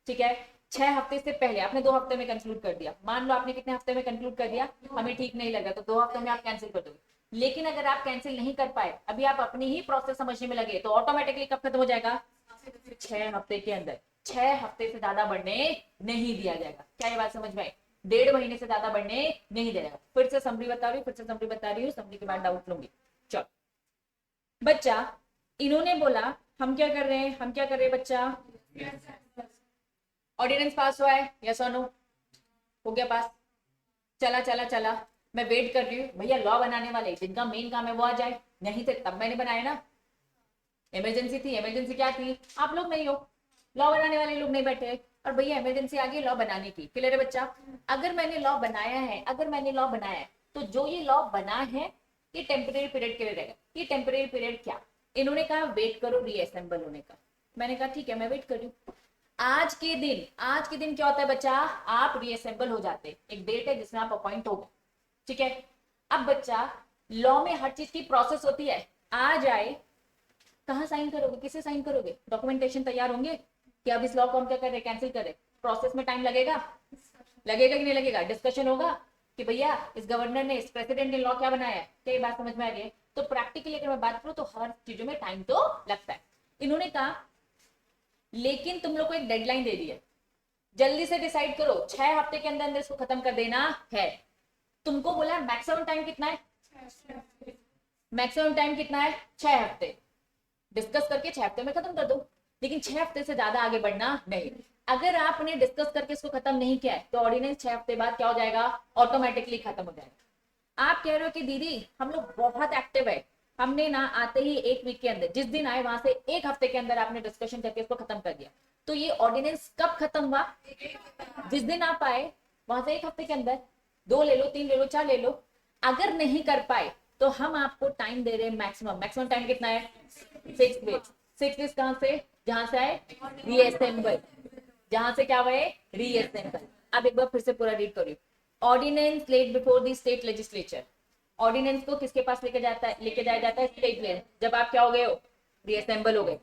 ठीक है। 6 हफ्ते से पहले आपने 2 हफ्ते में कंक्लूड कर दिया, मान लो आपने कितने हफ्ते में कंक्लूड कर दिया, हमें ठीक नहीं लगा तो 2 हफ्ते में आप कैंसिल कर दोगे। लेकिन अगर आप कैंसिल नहीं कर पाए, अभी आप अपनी ही प्रोसेस समझने में लगे, तो ऑटोमेटिकली कब खत्म हो जाएगा? 6 हफ्ते के अंदर। 6 हफ्ते से ज्यादा बढ़ने नहीं दिया जाएगा। क्या ये बात समझ में आई? 1.5 महीने से ज्यादा बढ़ने नहीं दिया जाएगा। फिर से समरी बता रही हूँ, समरी के बाद डाउट लूंगी। चलो बच्चा, इन्होंने बोला हम क्या कर रहे हैं बच्चा? ऑर्डिनेंस पास हुआ है, यस और नो? हो गया पास। चला मैं वेट कर रही हूँ भैया लॉ बनाने वाले जिनका मेन काम है वो आ जाए, नहीं थे तब मैंने बनाया ना, इमरजेंसी थी। इमरजेंसी क्या थी? आप लोग नहीं हो, लॉ बनाने वाले लोग नहीं बैठे, और भैया इमरजेंसी आ गई लॉ बनाने की। क्लियर है बच्चा? अगर मैंने लॉ बनाया है तो जो ये लॉ बना है ये टेम्परेरी पीरियड के लिए रहेगा। ये टेम्परेरी पीरियड क्या? इन्होंने कहा वेट करो रीअसेंबल होने का। मैंने कहा ठीक है मैं वेट कर रही हूँ। आज के दिन क्या होता है बच्चा? आप रीअसेंबल हो जाते, एक डेट है जिसमें आप अपॉइंट हो गए, ठीक है। अब बच्चा लॉ में हर चीज की प्रोसेस होती है, आज आए कहाँ साइन करोगे, किसे साइन करोगे, डॉक्यूमेंटेशन तैयार होंगे कि अब इस लॉ को हम क्या कर रहे हैं, कैंसिल कर रहे। प्रोसेस में टाइम लगेगा कि नहीं लगेगा? डिस्कशन होगा कि भैया इस गवर्नर ने, इस प्रेसिडेंट ने लॉ क्या बनाया है, क्या ये बात समझ में आ रही है? तो प्रैक्टिकली अगर मैं बात करूं तो हर चीजों में टाइम तो लगता है। इन्होंने कहा लेकिन तुम लोग को एक डेडलाइन दे दी है, जल्दी से डिसाइड करो, 6 हफ्ते के अंदर इसको खत्म कर देना है। तुमको बोला मैक्सिमम टाइम कितना है? 6 हफ्ते। डिस्कस करके 6 हफ्ते में खत्म कर दो, लेकिन 6 हफ्ते से ज्यादा आगे बढ़ना नहीं। अगर आपने डिस्कस करके इसको खत्म नहीं किया है तो ऑर्डिनेंस 6 हफ्ते बाद क्या हो जाएगा? ऑटोमेटिकली खत्म हो जाएगा। आप कह रहे हो कि दीदी हम लोग बहुत एक्टिव है, हमने ना आते ही 1 वीक के अंदर, जिस दिन आए वहां से 1 हफ्ते के अंदर आपने डिस्कशन करके इसको खत्म कर दिया। तो ये ऑर्डिनेंस कब खत्म हुआ? जिस दिन आप आए वहां से 1 हफ्ते के अंदर 2 ले लो, 3 ले लो, 4 ले लो। अगर नहीं कर पाए तो हम आपको टाइम दे रहे हैं मैक्सिमम। मैक्सिमम टाइम कितना है? 6 वीक्स। 6 वीक्स कहां से? जहां से आए रीअसेंबल। जहां से क्या हुए? रीअसेंबल। अब एक बार फिर से पूरा रीड करिए। Ordinance laid before the state legislature. Ordinance को किसके पास लेके जाया जाता है? स्टेट में। जब आप क्या हो गए हो? रीअसेंबल हो गए।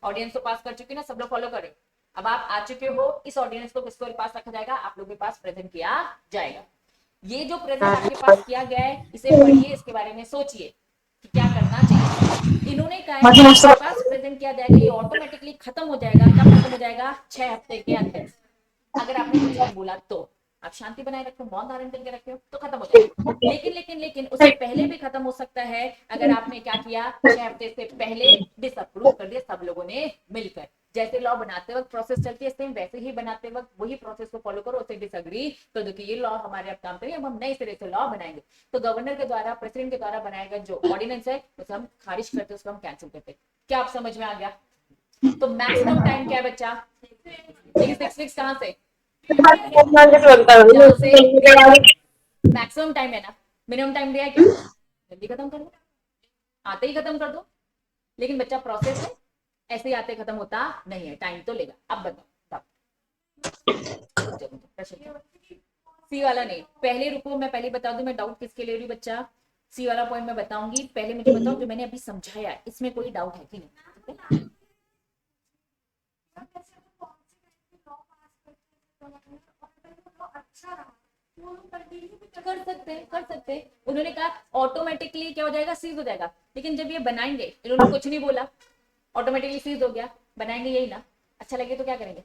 ऑर्डिनेंस तो पास कर चुके ना, सब लोग फॉलो करें। अब आप आ चुके हो, इस ऑर्डिनेंस को किसके पास रखा जाएगा? आप लोगों के पास प्रेजेंट किया जाएगा। ये जो प्रेजेंट आपके पास किया गया है, इसे पढ़िए, इसके बारे में सोचिए कि क्या करना चाहिए। इन्होंने कहा है कि आपके पास प्रेजेंट किया जाएगा, ये ऑटोमेटिकली खत्म हो जाएगा। कब खत्म हो जाएगा? 6 हफ्ते के अंदर। अगर आपने कुछ नहीं बोला तो आप शांति बनाए रखो, मौन धारण करके रखे हो तो खत्म हो जाएगा। लेकिन लेकिन लेकिन उससे पहले भी खत्म हो सकता है अगर आपने क्या किया? 6 हफ्ते से पहले डिसअप्रूव कर दिया सब लोगों ने मिलकर। जैसे लॉ बनाते वक्त प्रोसेस चलती है, सेम वैसे ही बनाते वक्त वही प्रोसेस को फॉलो करो। उससे डिसएग्री तो देखिए ये लॉ हमारे अब काम करिए, अब हम नए सिरे से लॉ बनाएंगे। तो गवर्नर के द्वारा, प्रेसिडेंट के द्वारा बनाया गया जो ऑर्डिनेंस है उसे हम खारिज करते, उसको हम कैंसिल करते। क्या आप समझ में आ गया? तो मैक्सिमम टाइम क्या है बच्चा? लेकिन 6 वीक्स कहां से? जहां से मैक्सिमम टाइम है ना, मिनिमम टाइम दिया है क्या? जल्दी खत्म कर लो, आते ही खत्म कर दो। लेकिन बच्चा प्रोसेस है, ऐसे ही आते खत्म होता नहीं है, टाइम तो लेगा। अब बताओ सी वाला नहीं, पहले रुको, मैं पहले बता दूं मैं डाउट किसके ले रही हूँ बच्चा। सी वाला पॉइंट मैं बताऊंगी, पहले मुझे बताओ जो मैंने अभी समझाया है इसमें कोई डाउट है कि नहीं? ठीक है? कर सकते हैं, कर सकते हैं। उन्होंने कहा ऑटोमेटिकली क्या हो जाएगा? सीज हो जाएगा। लेकिन जब ये बनाएंगे, इन्होंने कुछ नहीं बोला, ऑटोमेटिकली सीज हो गया, बनाएंगे यही ना। अच्छा लगे तो क्या करेंगे?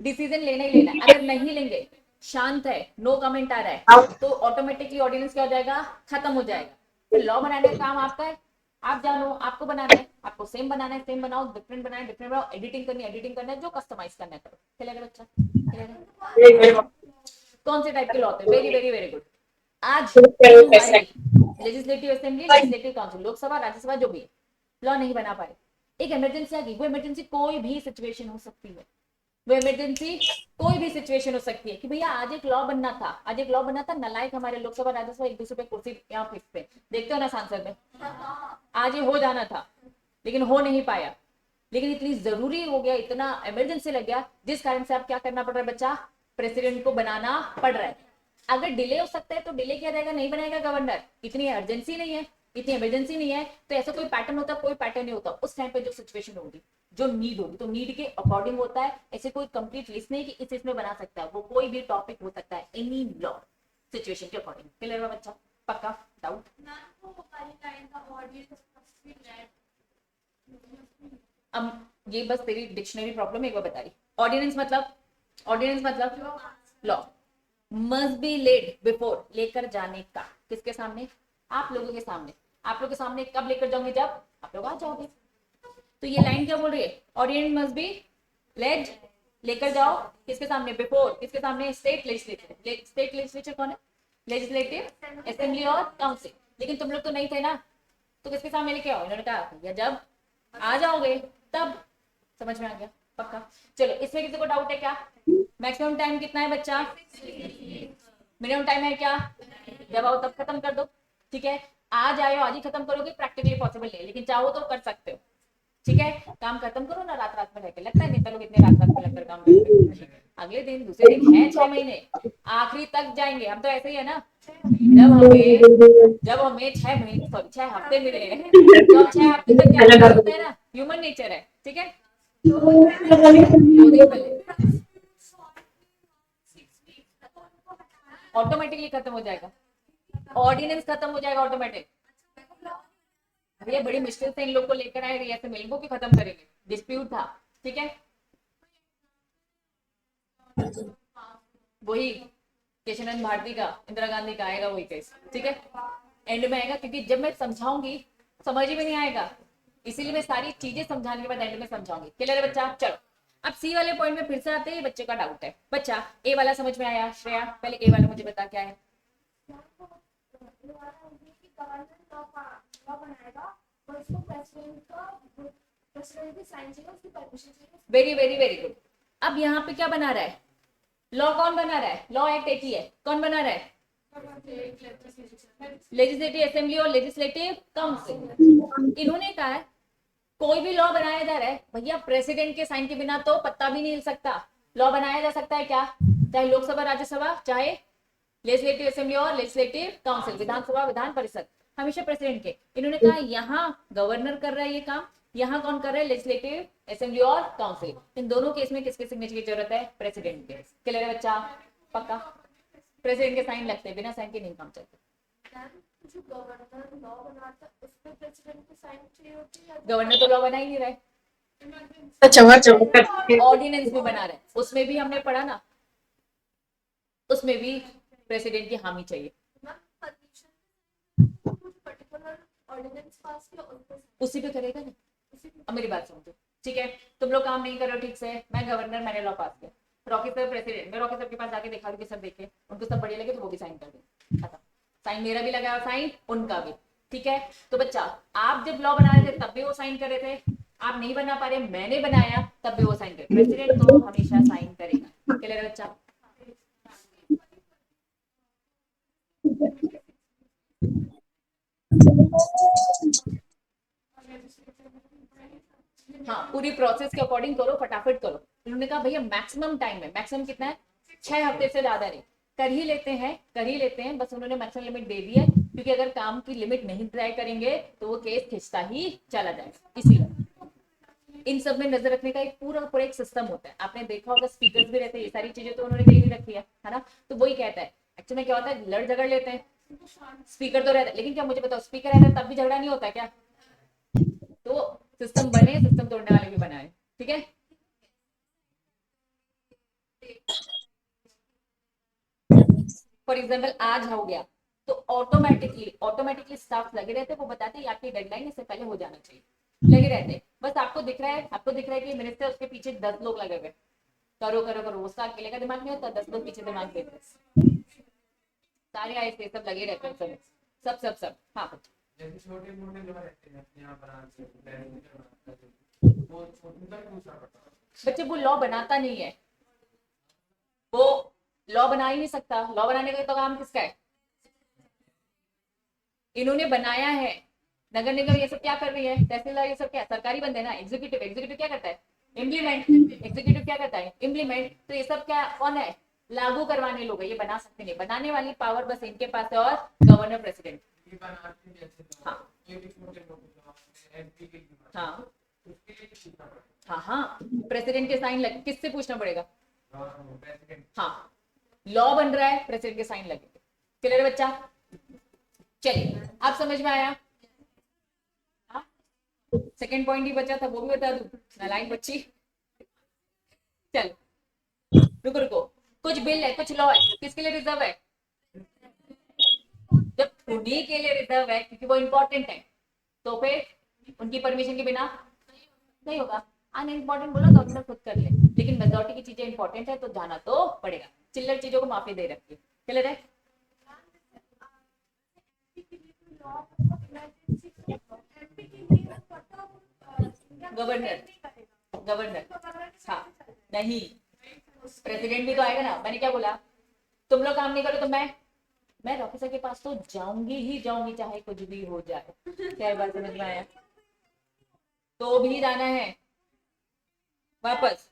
डिसीजन लेना ही लेना है। अगर नहीं लेंगे, शांत है, नो कमेंट आ रहा है, तो ऑटोमेटिकली ऑर्डिनेंस क्या हो जाएगा? खत्म हो जाएगा। फिर लॉ बनाने का काम आपका है। आप जानो, आपको बनाना है, आपको सेम बनाना है, सेम बनाओ, डिफरेंट बनाना है, डिफरेंट बनाओ, एडिटिंग करनी है, एडिटिंग करना है, जो कस्टमाइज करना है करो। चलेगा बच्चा? चलेगा? कौन से टाइप के लॉ थे? Very very very good. आज हमारी legislative assembly, legislative council, Lok Sabha, Rajya Sabha, जो भी लॉ नहीं बना पाए, एक इमरजेंसी आ गई। वो इमरजेंसी कोई भी सिचुएशन हो सकती है, वो इमरजेंसी कोई भी सिचुएशन हो सकती है कि भैया आज एक लॉ बनना था, आज एक लॉ बनना था, नलायक हमारे लोकसभा राज्यसभा एक दूसरे पे कुर्सी यहाँ फिक्स पे, देखते हो ना सांसद में, आज ये हो जाना था लेकिन हो नहीं पाया। लेकिन इतनी जरूरी हो गया, इतना इमरजेंसी लग गया, जिस कारण से आप क्या करना पड़ रहा है बच्चा? प्रेसिडेंट को बनाना पड़ रहा है। अगर डिले हो सकता है तो डिले किया जाएगा, नहीं बनाएगा गवर्नर, इतनी अर्जेंसी नहीं है, इतनी इमरजेंसी नहीं है। तो ऐसा कोई पैटर्न होता, कोई पैटर्न नहीं होता। उस टाइम पे जो सिचुएशन होगी, जो नीड होगी, तो नीड के अकॉर्डिंग होता है। ऐसे कोई कंप्लीट लिस्ट नहीं कि इसमें बना सकता है, वो कोई भी टॉपिक हो सकता है, एनी लॉ सिचुएशन के अकॉर्डिंग। क्लियर है बच्चा? पक्का? डाउट? अब ये बस तेरी डिक्शनरी प्रॉब्लम एक बार बता रही। ऑर्डिनेंस मतलब, ऑर्डिनेंस मतलब law must be laid before, लेकर जाने का, किसके सामने? आप लोगों के सामने। आप लोगों के सामने कब लेकर जाओगे? जब आप लोग आ जाओगे। तो ये लाइन क्या बोल रही है? ऑर्डिनेंस मस्ट बी लेड, लेकर जाओ किसके सामने? बिफोर, किसके सामने? State legislature. स्टेट लेजिस्लेचर कौन है? लेजिस्लेटिव असेंबली और काउंसिल। लेकिन तुम लोग तो नहीं थे ना, तो किसके सामने लेके आओ? इन्होंने कहा भैया जब आ जाओगे तब। समझ में आ गया? पक्का? चलो, इसमें किसी को डाउट है क्या? मैक्सिमम टाइम कितना है बच्चा? मिनिमम टाइम है क्या? जब आओ तब खत्म कर दो। ठीक है? आज आयो आज ही खत्म करोगे, प्रैक्टिकली पॉसिबल नहीं, लेकिन चाहो तो कर सकते हो। ठीक है? काम खत्म करो ना रात रात में रहकर। लगता है नेता लोग इतने रात रात में लगकर काम करते हैं। अगले दिन, दूसरे दिन है 6 महीने, आखिरी तक जाएंगे। हम तो ऐसे ही है ना, जब हमें 6 महीने, सॉरी 6 हफ्ते मिले हैं, तो हम 6 हफ्ते तक क्या करते हैं ना, ह्यूमन नेचर है। ठीक है? 2 दिन पहले ऑटोमेटिकली खत्म हो जाएगा, ऑर्डिनेंस खत्म हो जाएगा ऑटोमेटिक। भैया बड़ी मुश्किल से इन लोग को लेकर आए, ऐसे मिलेंगे कि खत्म करेंगे, डिस्प्यूट था। ठीक है? वही केशवनंद भारती का, इंदिरा गांधी का आएगा वही केस। ठीक है? एंड में आएगा, क्योंकि जब मैं समझाऊंगी समझ ही में नहीं आएगा, इसीलिए मैं सारी चीजें समझाने के बाद एंड में समझाऊंगी। क्लियर है बच्चा? चलो, अब सी वाले पॉइंट में फिर से आते हैं, बच्चे का डाउट है। बच्चा ए वाला समझ में आया? श्रेया पहले ए वाला मुझे बता क्या है। प्रेसिडेंट की साइन चाहिए, उसकी परमिशन चाहिए। Very very very good. अब यहाँ पे क्या बना रहा है, लॉ कौन बना रहा है, लॉ एक्ट एक ही है, कौन बना रहा है, लेजिस्लेटिव असेंबली और लेजिस्लेटिव काउंसिल। इन्होंने कहा है कोई भी लॉ बनाया जा रहा है भैया प्रेसिडेंट के साइन के बिना तो पत्ता भी नहीं हिल सकता। लॉ बनाया जा सकता है क्या, चाहे लोकसभा राज्यसभा, चाहे लेजिस्लेटिव असेंबली और लेजिस्लेटिव काउंसिल, विधानसभा विधान परिषद, हमेशा प्रेसिडेंट के। इन्होंने कहा यहाँ गवर्नर कर रहा है ये काम, यहाँ कौन कर रहा है, लेजिस्लेटिव असेंबली और काउंसिल। इन दोनों केस में किसके सिग्नेचर की जरूरत है, प्रेसिडेंट के। क्लियर है बच्चा, पक्का, प्रेसिडेंट के साइन लगते हैं, बिना साइन के नहीं काम चलता। जो गवर्नर लॉ बनाता है उस पे प्रेसिडेंट की साइन चाहिए होती है, गवर्नर तो लॉ बना ही नहीं रहा है, ऑर्डिनेंस भी बना रहा है, उसमें भी हमने पढ़ा ना, उसमें भी प्रेसिडेंट की हामी चाहिए। कुछ पर्टिकुलर ऑर्डिनेंस पास किया उस पे उसी पे करेगा ना। अब मेरी बात समझो, ठीक है, तुम लोग काम नहीं कर रहे हो ठीक से, मैं गवर्नर, मैंने लॉ पास किया, रॉकी सर प्रेसिडेंट, मैं रॉकी सर के पास जाके देखा कि सब देखे, उनको सब बढ़िया लगे तो वो भी साइन कर दे, अच्छा साइन मेरा भी लगा, साइन उनका भी, ठीक है। तो बच्चा आप जब लॉ बना रहे थे तब भी वो साइन कर रहे थे, आप नहीं बना पा रहे, मैंने बनाया तब भी वो साइन करे, प्रेसिडेंट तो हमेशा साइन करेगा। क्लियर है बच्चा, हाँ पूरी प्रोसेस के अकॉर्डिंग करो, फटाफट करो। उन्होंने कहा भैया मैक्सिमम टाइम है, मैक्सिमम कितना है, 6 हफ्ते से ज्यादा नहीं, कर ही लेते हैं, कर ही लेते हैं, बस उन्होंने मैक्सिमम लिमिट दे दी है, क्योंकि अगर काम की लिमिट नहीं ट्राई करेंगे तो वो केस खिंचता ही चला जाएगा। इसीलिए इन सब में नजर रखने का एक पूरा एक सिस्टम होता है, आपने देखा होगा स्पीकर्स भी रहते हैं, ये सारी चीजें तो उन्होंने दे ही रखी है ना। तो वही कहता है एक्चुअली क्या होता है, लड़ झगड़ लेते हैं, स्पीकर तो रहता है, लेकिन क्या मुझे बताओ स्पीकर रहता है तब भी झगड़ा नहीं होता क्या, तो सिस्टम बने, सिस्टम तोड़ने वाले भी बनाए, ठीक है। फॉर एग्जाम्पल आज हो गया तो ऑटोमेटिकली स्टाफ लगे रहते, वो बताते हैं आपकी डेडलाइन इससे पहले हो जाना चाहिए, लगे रहते। बस आपको दिख रहा है, आपको दिख रहा है कि मिनिस्टर उसके पीछे 10 लोग लगे हुए, करो करो करो, उसका अकेले का दिमाग नहीं होता, 10 लोग पीछे दिमाग देते, सारे ऐसे सब लगे रहते हैं, सब हाँ जैसे छोटे मोटे जो रहते हैं अपने यहाँ बनाते वो उनका पूछना पड़ता है। बच्चे वो लॉ बनाता नहीं है, वो लॉ बना ही नहीं सकता, लॉ बनाने का तो काम किसका है, इन्होंने बनाया है। नगर निगम ये सब क्या कर रही है, तहसीलदार ये सब क्या सरकारी बंदे ना, एग्जीक्यूटिव क्या करता है, इम्प्लीमेंट, एग्जीक्यूटिव क्या करता है, इम्प्लीमेंट। तो ये सब क्या कौन है, लागू करवाने लोग है, ये बना सकते नहीं, बनाने वाली पावर बस इनके पास है, और गवर्नर प्रेसिडेंट। ये बनाते हैं जैसे हाँ कोई भी छोटे लोग एमपी के हाँ उसके लिए पूछना पड़ता हाँ हाँ, प्रेसिडेंट के साइन लगे, किससे पूछना पड़ेगा, है प्रेसिडेंट। हाँ लॉ बन रहा है, प्रेसिडेंट के साइन लगेंगे। क्लियर है बच्चा, चलिए आप समझ में आया। सेकंड पॉइंट ही बचा था, वो भी बता दूं, नालायक बच्ची। चल रुको रुको, कुछ बिल है, कुछ लॉ है, किसके लिए रिजर्व है, जब उन्हीं के लिए रिजर्व है क्योंकि वो इंपॉर्टेंट है, तो फिर उनकी परमिशन के बिना नहीं होगा। अनइम्पोर्टेंट बोलो तो अपना खुद कर ले, लेकिन मेजोरिटी की चीजें इंपॉर्टेंट है तो जाना तो पड़ेगा, चिल्लर चीजों को माफी दे रखी है। क्लियर है, गवर्नर, हाँ नहीं, प्रेसिडेंट भी तो आएगा ना। मैंने क्या बोला, तुम लोग काम नहीं करो तो मैं ऑफिसर के पास तो जाऊंगी ही जाऊंगी, चाहे कुछ भी हो जाए। क्या बात समझ में आया, तो भी जाना है वापस।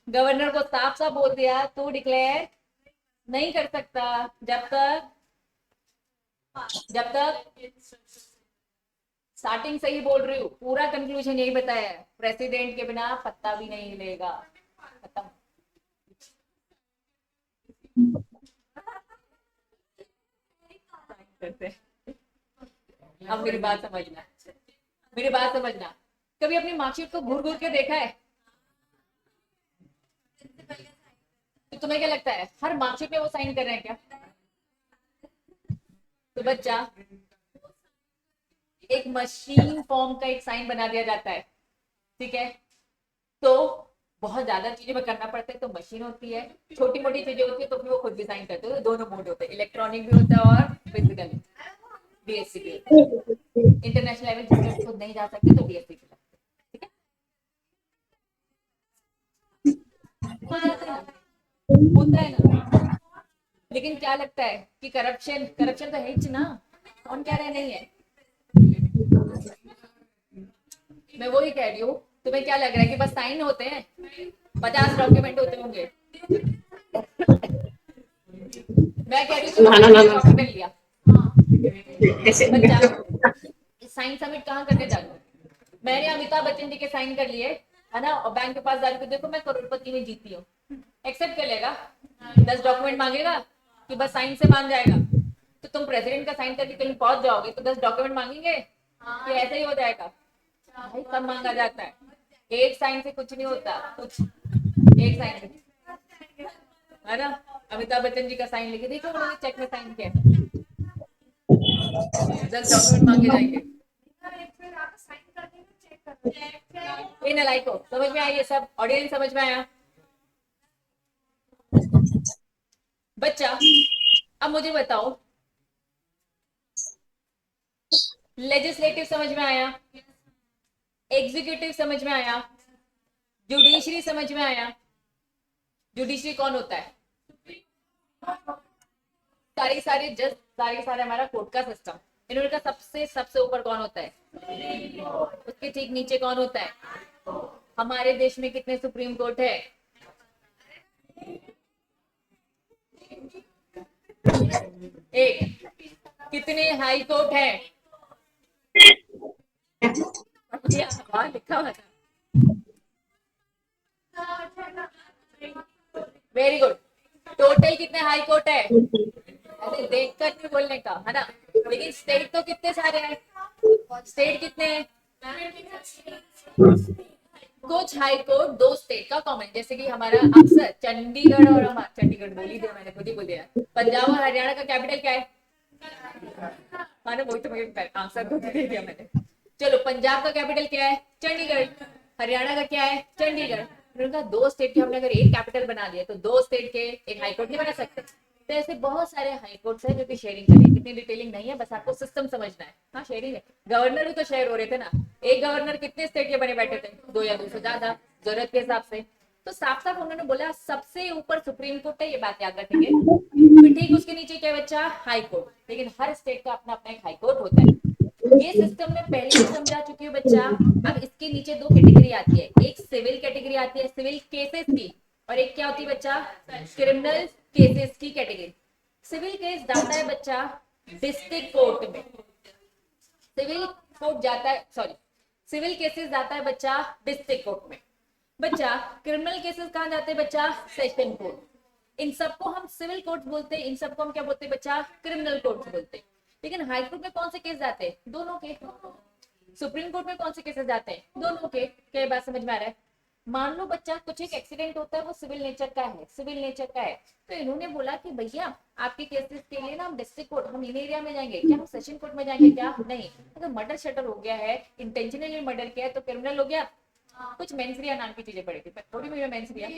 गवर्नर को साफ साफ बोल दिया तू डिक्लेयर नहीं कर सकता जब तक स्टार्टिंग से ही बोल रही हूँ, पूरा कंक्लूजन यही बताया है, प्रेसिडेंट के बिना पत्ता भी नहीं हिलेगा, खत्म। अब मेरी बात समझना, कभी अपनी मार्कशीट को घूर घूर के देखा है, तो तुम्हें क्या लगता है हर मार्कशीट में वो साइन कर रहे हैं क्या, तो बच्चा एक मशीन फॉर्म का एक साइन बना दिया जाता है, ठीक है। तो बहुत ज्यादा चीजें में करना पड़ता है तो मशीन होती है, छोटी मोटी चीजें होती है तो फिर वो खुद भी साइन करते हैं, तो दोनों मोड होते हैं, इलेक्ट्रॉनिक भी होता है और फिजिकल, डीएससी भी होता है। इंटरनेशनल लेवल जिसमें खुद नहीं जा सकते तो डीएससी के लगते हैं। हो जाता है ना, होता है ना। लेकिन क्या लगता है कि करप्शन करप्शन तो है ही ना, कौन कह रहा है नहीं है। मैं वही कह रही हूँ, तुम्हें क्या लग रहा है कि बस साइन होते हैं, 50 डॉक्यूमेंट होते होंगे। मैं कह रही हूँ चलो ना ना ना साइन ना डॉक्यूमेंट लिया, ऐसे बच्चा साइन सबमिट कहाँ करने जाना। मैंने अमिताभ बच्चन जी के साइन कर लिए है ना, और बैंक के पास जाकर देखो मैं करोड़पति में जीती हूँ, एक्सेप्ट कर लेगा? 10 डॉक्यूमेंट मांगेगा कि बस साइन से मान जाएगा? तो तुम प्रेसिडेंट का साइन करके कहीं पहुंच जाओगे तो 10 डॉक्यूमेंट मांगेंगे कि ऐसे ही हो जाएगा? भाई सब मांगा जाता है, एक साइन से कुछ नहीं होता, कुछ एक साइन से, है ना। अमिताभ बच्चन जी का साइन लेके देखो उन्होंने चेक में साइन किया, 10 डॉक्यूमेंट मांगे जाएंगे। फिर आप साइन कर देंगे, चेक कर इन लाइको समझ में आई, ये सब ऑडियंस समझ में आया? बच्चा अब मुझे बताओ, लेजिस्लेटिव समझ में आया, एग्जीक्यूटिव समझ में आया, जुडिशरी समझ में आया। जुडिशरी कौन होता है? सारे सारे जज, सारे सारे हमारा कोर्ट का सिस्टम। इन्होंने का सबसे सबसे ऊपर कौन होता है? उसके ठीक नीचे कौन होता है? हमारे देश में कितने सुप्रीम कोर्ट है? एक। कितने हाई कोर्ट है? वहां लिखा हुआ था। Very good. टोटल कितने हाई कोर्ट है? ऐसे देख कर नहीं बोलने का है ना। लेकिन स्टेट तो कितने सारे हैं? स्टेट कितने हैं? कुछ हाई कोर्ट दो स्टेट का कॉमन, जैसे कि हमारा अक्सर चंडीगढ़ और हमारा, चंडीगढ़ बोल ही दिया मैंने, खुद ही बोल दिया। पंजाब और हरियाणा का कैपिटल क्या है? मैंने वही तो मुझे आंसर खुद दे दिया मैंने। चलो पंजाब का कैपिटल क्या है? चंडीगढ़। हरियाणा का क्या है? चंडीगढ़। उनका दो स्टेट के हमने अगर एक कैपिटल बना दिया तो दो स्टेट के एक हाईकोर्ट नहीं बना सकते। तो ऐसे बहुत सारे हाईकोर्ट्स हैं जो कि शेयरिंग करें, इतनी डिटेलिंग नहीं है, बस आपको सिस्टम समझना है। हाँ शेयरिंग है, गवर्नर भी तो शेयर हो रहे थे ना। एक गवर्नर कितने स्टेट के बने बैठे थे? 2 या 2 से ज्यादा, जरूरत के हिसाब से। तो साफ साफ उन्होंने बोला सबसे ऊपर सुप्रीम कोर्ट है, ये बात याद रखेंगे। फिर ठीक उसके नीचे क्या बच्चा? High court. लेकिन हर स्टेट का अपना अपना एक हाई कोर्ट होता है। ये सिस्टम में पहले भी समझा चुकी हूँ बच्चा। अब इसके नीचे दो कैटेगरी आती है, एक सिविल कैटेगरी आती है सिविल केसेस की, और एक क्या होती है बच्चा? क्रिमिनल केसेस की कैटेगरी। सिविल केस जाता है बच्चा डिस्ट्रिक्ट कोर्ट में, सिविल कोर्ट जाता है, सॉरी सिविल केसेस जाता है बच्चा डिस्ट्रिक्ट कोर्ट में। बच्चा क्रिमिनल केसेस कहाँ जाते हैं बच्चा? Session court. इन सबको हम सिविल कोर्ट बोलते हैं, इन सबको हम क्या बोलते हैं बच्चा? क्रिमिनल कोर्ट बोलते हैं। लेकिन हाई कोर्ट में कौन से केस जाते हैं? दोनों के। सुप्रीम कोर्ट में कौन से केसेस जाते हैं? दोनों के। क्या बात समझ में आ रहा है? मान लो बच्चा कुछ एक एक्सीडेंट होता है, वो सिविल नेचर का है, सिविल नेचर का है, तो इन्होंने बोला कि भैया आपके केसेस के लिए ना हम डिस्ट्रिक्ट कोर्ट, हम इन एरिया में जाएंगे क्या, हम सेशन कोर्ट में जाएंगे क्या? नहीं। अगर मर्डर शटर हो गया है, इंटेंशनली मर्डर किया है तो क्रिमिनल हो गया। कुछ मेंसरिया नाम की चीजें पड़ी थी, थोड़ी मुझे मेंसरिया,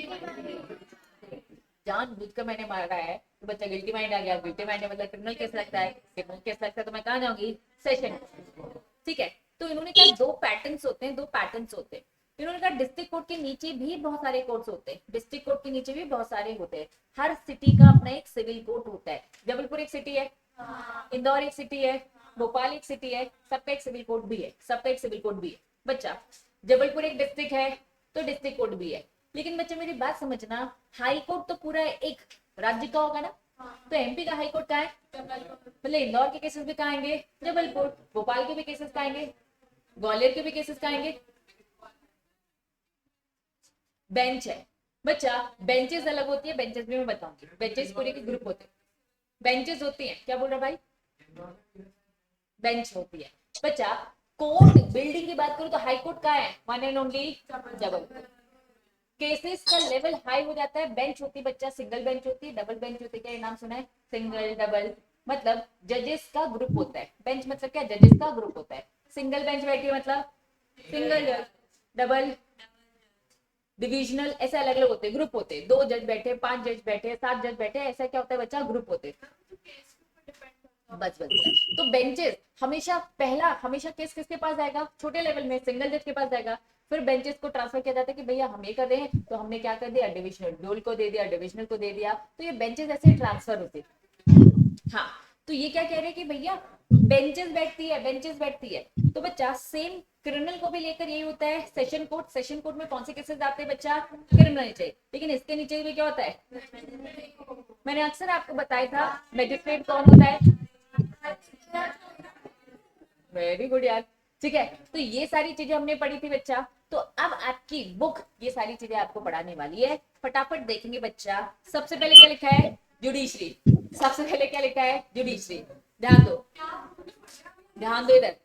जानबूझकर मैंने मारा है तो बच्चा गिल्टी माइंड आ गया। गिल्टी माइंड मतलब क्रिमिनल केस लगता है, क्रिमिनल केस लगता है तो मैं कहाँ जाऊंगी? सेशन। ठीक है। तो इन्होंने कहा दो पैटर्न्स होते हैं, दो पैटर्न्स होते हैं। इन्होंने कहा डिस्ट्रिक्ट कोर्ट के नीचे भी बहुत सारे कोर्ट्स होते हैं, डिस्ट्रिक्ट कोर्ट के नीचे भी बहुत सारे होते हैं। हर सिटी का अपना एक सिविल कोर्ट होता है। जबलपुर एक सिटी है, इंदौर एक सिटी है, भोपाल एक सिटी है, सबका एक सिविल कोर्ट भी है, सबका एक सिविल कोर्ट भी है। बच्चा जबलपुर एक डिस्ट्रिक्ट है तो डिस्ट्रिक्ट कोर्ट भी है। लेकिन बच्चा मेरी बात समझना, हाई कोर्ट तो पूरा एक राज्य का होगा ना, तो एमपी का हाई कोर्ट कहाँ है? मतलब इंदौर के केसेस भी कहाँ आएंगे? जबलपुर। भोपाल के भी केसेस कहाँ आएंगे? ग्वालियर के भी केसेस कहाँ आएंगे? बेंच है बच्चा, बेंचेस अलग होती है, बेंचेस भी मैं बताऊंगी। बेंचेस पूरे के ग्रुप होते हैं, बेंचेस होती है। क्या बोल रहा भाई? बेंच होती है बच्चा। कोर्ट बिल्डिंग की बात करूं तो हाई कोर्ट कहाँ है? One and only Jabalpur. Cases का लेवल हाई हो जाता है, बेंच होती है बच्चा, सिंगल बेंच होती है, डबल बेंच होती है। क्या ये नाम सुना है? सिंगल डबल मतलब जजेस का ग्रुप होता है। बेंच मतलब क्या? जजेस का ग्रुप होता है। सिंगल बेंच बैठी है मतलब सिंगल जज, डबल डिविजनल, ऐसे अलग अलग होते हैं, ग्रुप होते हैं। 2 जज बैठे, 5 जज बैठे, 7 जज बैठे, ऐसा क्या होता है बच्चा? ग्रुप होते हैं। बस बस। तो बेंचेस हमेशा पहला, हमेशा केस किसके पास जाएगा? छोटे लेवल में सिंगल जज के पास जाएगा। फिर बेंचेस को ट्रांसफर किया जाता है कि भैया हम ये कर रहे हैं, तो हमने क्या कर दिया, डिविजनल डोल को दे दिया, डिविजनल को दे दिया, तो ये बेंचेस ऐसे ट्रांसफर होते। हाँ, तो ये क्या कह रहे हैं कि भैया बेंचेस बैठती है, बेंचेस बैठती है। तो बच्चा सेम क्रिमिनल को भी लेकर यही होता है, सेशन कोर्ट, सेशन कोर्ट में कौन से केसेस आते हैं बच्चा, क्रिमिनल नीचे, लेकिन इसके नीचे भी क्या होता है, मैंने अक्सर आपको बताया था मैजिस्ट्रेट कौन होता है, वेरी गुड यार, ठीक है। तो ये सारी चीजें हमने पढ़ी थी बच्चा। तो अब आपकी बुक ये सारी चीजें आपको पढ़ाने वाली है, फटाफट देखेंगे बच्चा। सबसे पहले क्या लिखा है, जुडिशरी, सबसे पहले क्या लिखा है, जुडिशरी, ध्यान दो, ध्यान दो इधर।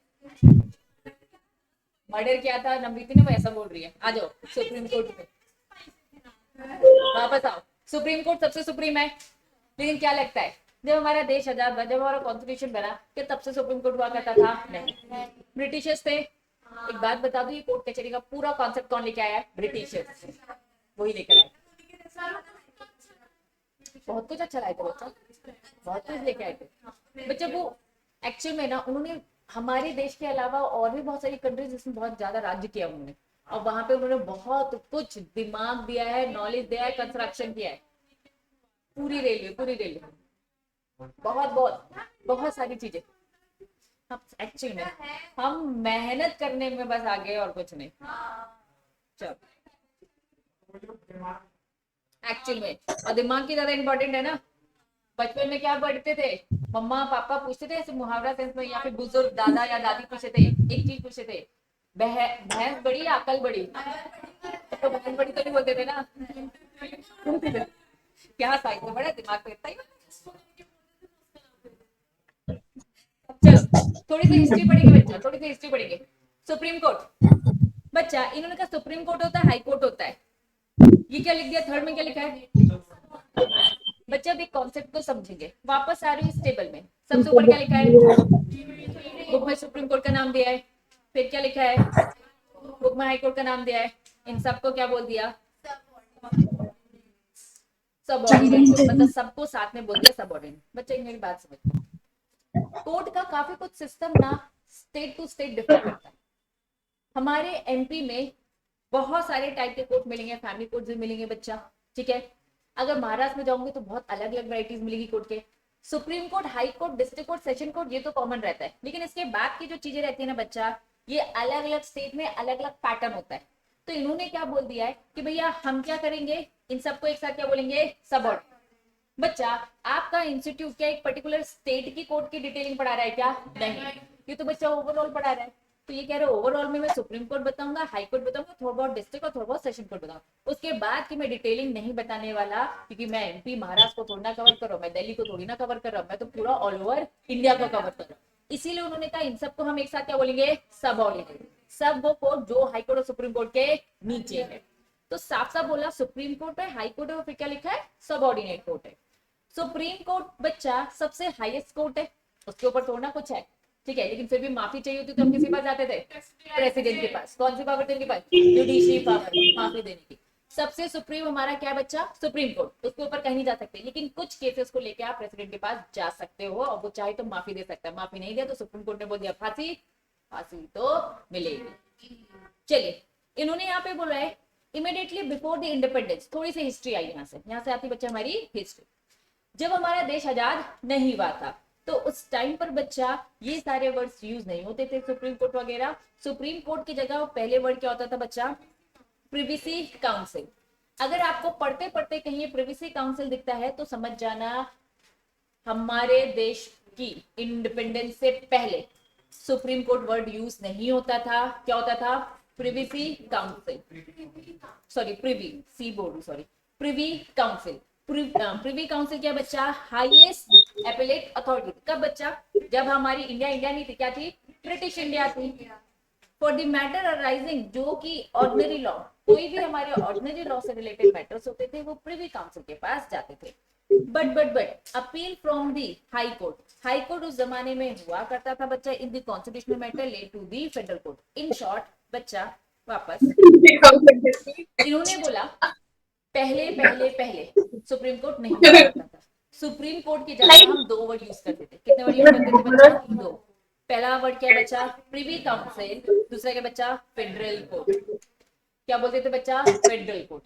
मर्डर किया था नम्रता ने, वो ऐसा बोल रही है, आ जाओ सुप्रीम कोर्ट में, वापस आओ। सुप्रीम कोर्ट सबसे सुप्रीम है, लेकिन क्या लगता है जब हमारा देश आजाद हुआ, जब हमारा कॉन्स्टिट्यूशन बना, क्या तब से सुप्रीम कोर्ट हुआ करता था, नहीं, ब्रिटिशर्स थे। एक बात बता दो, ये कोर्ट कचहरी का पूरा कॉन्सेप्ट कौन लेके आया है, ब्रिटिशर्स, वही लेकर आए। बहुत कुछ अच्छा लाए थे बच्चा, बहुत कुछ लेके आए थे बच्चा। वो एक्चुअल में ना उन्होंने हमारे देश के अलावा और भी बहुत सारी कंट्रीज जिसमें बहुत ज्यादा राज्य किया उन्होंने, और वहां पे उन्होंने बहुत कुछ दिमाग दिया है, नॉलेज दिया है, कंस्ट्रक्शन किया है, पूरी रेलवे, पूरी रेलवे, बहुत बहुत बहुत सारी चीजें। हम एक्चुअल में हम मेहनत करने में बस आगे और कुछ नहीं। चलो एक्चुअल में, और दिमाग की ज्यादा इंपॉर्टेंट है ना। बचपन में क्या पढ़ते थे, मम्मा पापा पूछते थे ऐसे मुहावरा सेंस में, या फिर बुजुर्ग दादा या दादी पूछते थे, एक चीज पूछते थे, भैंस बड़ी या अकल बड़ी, तो बहन बड़ी तो नहीं बोलते थे ना। क्या साइज में बड़ा दिमाग तो इतना ही। चलो थोड़ी सी हिस्ट्री पढ़ेंगे बच्चा, थोड़ी सी हिस्ट्री पढ़ेंगे। सुप्रीम कोर्ट बच्चा, इन्होंने कहा सुप्रीम कोर्ट होता है, हाई कोर्ट होता है, ये क्या लिख दिया, थर्ड में क्या लिखा है बच्चा। अब एक कॉन्सेप्ट को समझेंगे, वापस आ रही है इस टेबल में, सबसे ऊपर क्या लिखा है, बुक में सुप्रीम कोर्ट का नाम दिया है, फिर क्या लिखा है, बुक में हाई कोर्ट का नाम दिया है, इन सबको क्या बोल दिया, सबऑर्डिनेट, मतलब सबको साथ में बोल दिया सबऑर्डिनेट। बच्चे मेरी बात समझ, कोर्ट का काफी कुछ सिस्टम ना स्टेट टू स्टेट डिफर करता है। हमारे एमपी में बहुत सारे टाइप के कोर्ट मिलेंगे, फैमिली कोर्ट भी मिलेंगे बच्चा, ठीक है। अगर महाराष्ट्र में जाओगे तो बहुत अलग अलग वैरायटीज मिलेगी कोर्ट के। Supreme court, high court, district court, session court, ये तो कॉमन रहता है, लेकिन इसके बाद की जो चीजें रहती है ना बच्चा, ये अलग अलग स्टेट में अलग अलग पैटर्न होता है। तो इन्होंने क्या बोल दिया है कि भैया हम क्या करेंगे, इन सबको एक साथ क्या बोलेंगे, सबऑर्डिनेट। बच्चा आपका इंस्टीट्यूट क्या एक पर्टिकुलर स्टेट की कोर्ट की डिटेलिंग पढ़ा रहा है क्या, नहीं, ये तो बच्चा ओवरऑल पढ़ा रहा है। तो ये कह रहे ओवरऑल में मैं सुप्रीम कोर्ट बताऊंगा, हाई कोर्ट बताऊंगा, थोड़ा बहुत डिस्ट्रिक्ट और थोड़ा बहुत सेशन कोर्ट बताऊंगा। उसके बाद की मैं डिटेलिंग नहीं बताने वाला, क्योंकि मैं एमपी महाराष्ट्र को थोड़ी ना कवर कर रहा हूँ, मैं दिल्ली को थोड़ी ना कवर कर रहा हूँ, मैं तो पूरा ऑल ओवर इंडिया को कवर कर रहा हूँ। इसीलिए उन्होंने कहा इन सबको हम एक साथ क्या बोलेंगे, सबऑर्डिनेट। सब वो कोर्ट जो हाई कोर्ट और सुप्रीम कोर्ट के नीचे है। तो साफ साफ बोला सुप्रीम कोर्ट है, हाई कोर्ट है, और फिर क्या लिखा है, सबऑर्डिनेट कोर्ट है। सुप्रीम कोर्ट बच्चा सबसे हाईएस्ट कोर्ट है, उसके ऊपर थोड़ा कुछ है, ठीक है, लेकिन फिर भी माफी चाहिए होती तो हम किसी पास जाते थे, प्रेसिडेंट के पास। कौन सी पावर थे उनके पास, जुडिशरी पावर, माफी देने की। सबसे सुप्रीम हमारा क्या बच्चा, सुप्रीम कोर्ट, उसके ऊपर कहीं नहीं जा सकते, लेकिन कुछ केसेस को लेकर आप प्रेसिडेंट के पास जा सकते हो, और वो चाहे तो माफी दे सकता है। माफी नहीं दिया तो सुप्रीम कोर्ट ने बोल दिया फांसी, फांसी तो मिलेगी। चलिए, इन्होंने यहाँ पे बोला है इमीडिएटली बिफोर द इंडिपेंडेंस। थोड़ी सी हिस्ट्री आई यहाँ से आती बच्चा हमारी हिस्ट्री। जब हमारा देश आजाद नहीं हुआ था, तो उस टाइम पर बच्चा ये सारे वर्ड्स यूज नहीं होते थे, सुप्रीम कोर्ट वगैरह। सुप्रीम कोर्ट की जगह पहले वर्ड क्या होता था बच्चा, प्रिवेसी काउंसिल। अगर आपको पढ़ते पढ़ते कहीं प्रिवेसी काउंसिल दिखता है तो समझ जाना हमारे देश की इंडिपेंडेंस से पहले सुप्रीम कोर्ट वर्ड यूज नहीं होता था। क्या होता था, privacy council, sorry privy, C board, sorry privy council. Privy council क्या बच्चा, हाईएस्ट एपेलेट अथॉरिटी। कब बच्चा, जब हमारी इंडिया नहीं थी, क्या थी, ब्रिटिश इंडिया थी। फॉर द मैटर अराइजिंग, जो कि ऑर्डिनरी लॉ, कोई भी हमारे ऑर्डिनरी लॉ से रिलेटेड मैटर्स होते थे वो प्रिवी काउंसिल के पास जाते थे। But appeal from the high court, high court उस जमाने में हुआ करता था बच्चा, in the constitutional matter led to the federal court. In short बच्चा, वापस इन्होंने बोला पहले पहले पहले सुप्रीम कोर्ट नहीं हुआ करता था। सुप्रीम कोर्ट की जगह हम दो वर्ड यूज करते थे। कितने वर्ड यूज करते थे बच्चा, दो। पहला वर्ड क्या है बच्चा, प्रिवी काउंसिल, दूसरा क्या बच्चा, फेडरल कोर्ट। क्या बोलते थे बच्चा? Federal court.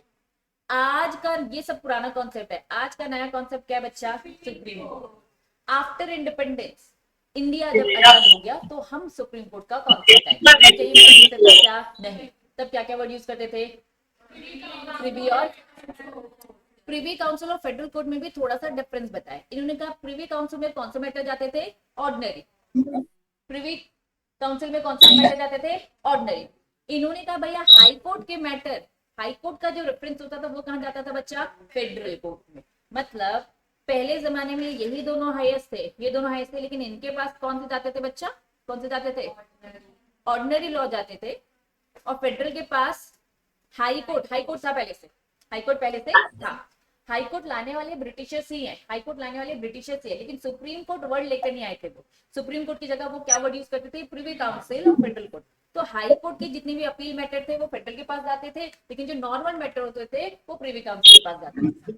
आज का ये सब पुराना कॉन्सेप्ट है, आज का नया कॉन्सेप्ट क्या है बच्चा? Supreme court. After independence India जब आजाद हो गया तो हम सुप्रीम कोर्ट का कॉन्सेप्ट आया। मुझे चाहिए मेरा आंसर था क्या? नहीं। तब क्या क्या वर्ड यूज करते थे? प्रिवी और प्रिवी काउंसिल और फेडरल कोर्ट में भी थोड़ा सा डिफरेंस बताया इन्होंने। कहा प्रिवी काउंसिल में कौन से मैटर जाते थे? ऑर्डिनरी। प्रिवी काउंसिल में कौन से मैटर जाते थे? ऑर्डिनरी। इन्होंने कहा भैया हाई कोर्ट के मैटर, हाई कोर्ट का जो रेफरेंस होता था वो कहाँ जाता था बच्चा? फेडरल कोर्ट में। मतलब पहले जमाने में यही दोनों हाईएस्ट थे, ये दोनों हाईएस्ट थे, लेकिन इनके पास कौन से जाते थे बच्चा? कौन से जाते थे? ऑर्डिनरी लॉ जाते थे। और फेडरल के पास हाई कोर्ट, हाई कोर्ट था पहले से, हाई कोर्ट पहले से था। हाई कोर्ट लाने वाले ब्रिटिशर्स ही हैं, हाई कोर्ट लाने वाले ब्रिटिशर्स ही है, लेकिन सुप्रीम कोर्ट वर्ड लेकर नहीं आए थे वो। सुप्रीम कोर्ट की जगह वो क्या वर्ड यूज करते थे? प्रिवी काउंसिल और फेडरल कोर्ट। तो हाई कोर्ट के जितने भी अपील मैटर थे वो फेडरल के पास जाते थे, लेकिन जो नॉर्मल मैटर होते थे वो प्रिवी काउंसिल के पास जाते थे।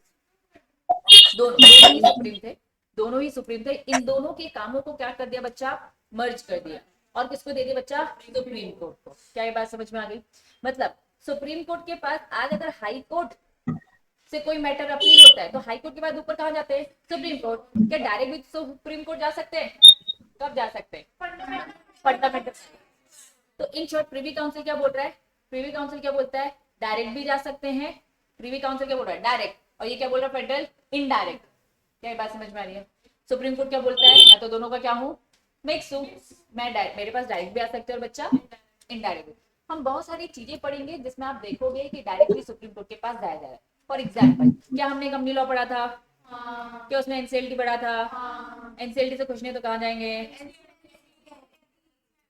दोनों ही सुप्रीम थे, दोनों ही सुप्रीम थे। इन दोनों के कामों को क्या कर दिया बच्चा? मर्ज कर दिया। और किसको दे दिया बच्चा? सुप्रीम कोर्ट को। क्या ये बात समझ में आ गई? मतलब सुप्रीम कोर्ट के पास आज अगर हाई कोर्ट से कोई मैटर अपील होता है तो हाई कोर्ट के बाद ऊपर कहाँ जाते हैं? Supreme court. क्या डायरेक्ट भी सुप्रीम कोर्ट जा सकते हैं? कब जा सकते हैं? फंडामेंटल। तो इन शॉर्ट प्रिवी काउंसिल क्या बोल रहा है? प्रिवी काउंसिल क्या बोलता है? डायरेक्ट भी जा सकते हैं। प्रिवी काउंसिल क्या बोल रहा है? डायरेक्ट। और ये क्या बोल रहा है? Federal indirect. क्या ये बात समझ में आ रही है? सुप्रीम कोर्ट क्या बोलता है? मैं तो दोनों का क्या हूँ? मिक्स हूँ। मैं मेरे पास डायरेक्ट भी आ सकते हैं और बच्चा इनडायरेक्ट भी। हम बहुत सारी चीजें पढ़ेंगे जिसमें आप देखोगे कि डायरेक्ट भी सुप्रीम कोर्ट के पास जाया जा रहा है। फॉर एग्जाम्पल क्या हमने कंपनी लॉ पढ़ा था? क्या उसमें एनसीएलटी पढ़ा था? एनसीएलटी से खुश नहीं तो कहाँ जाएंगे?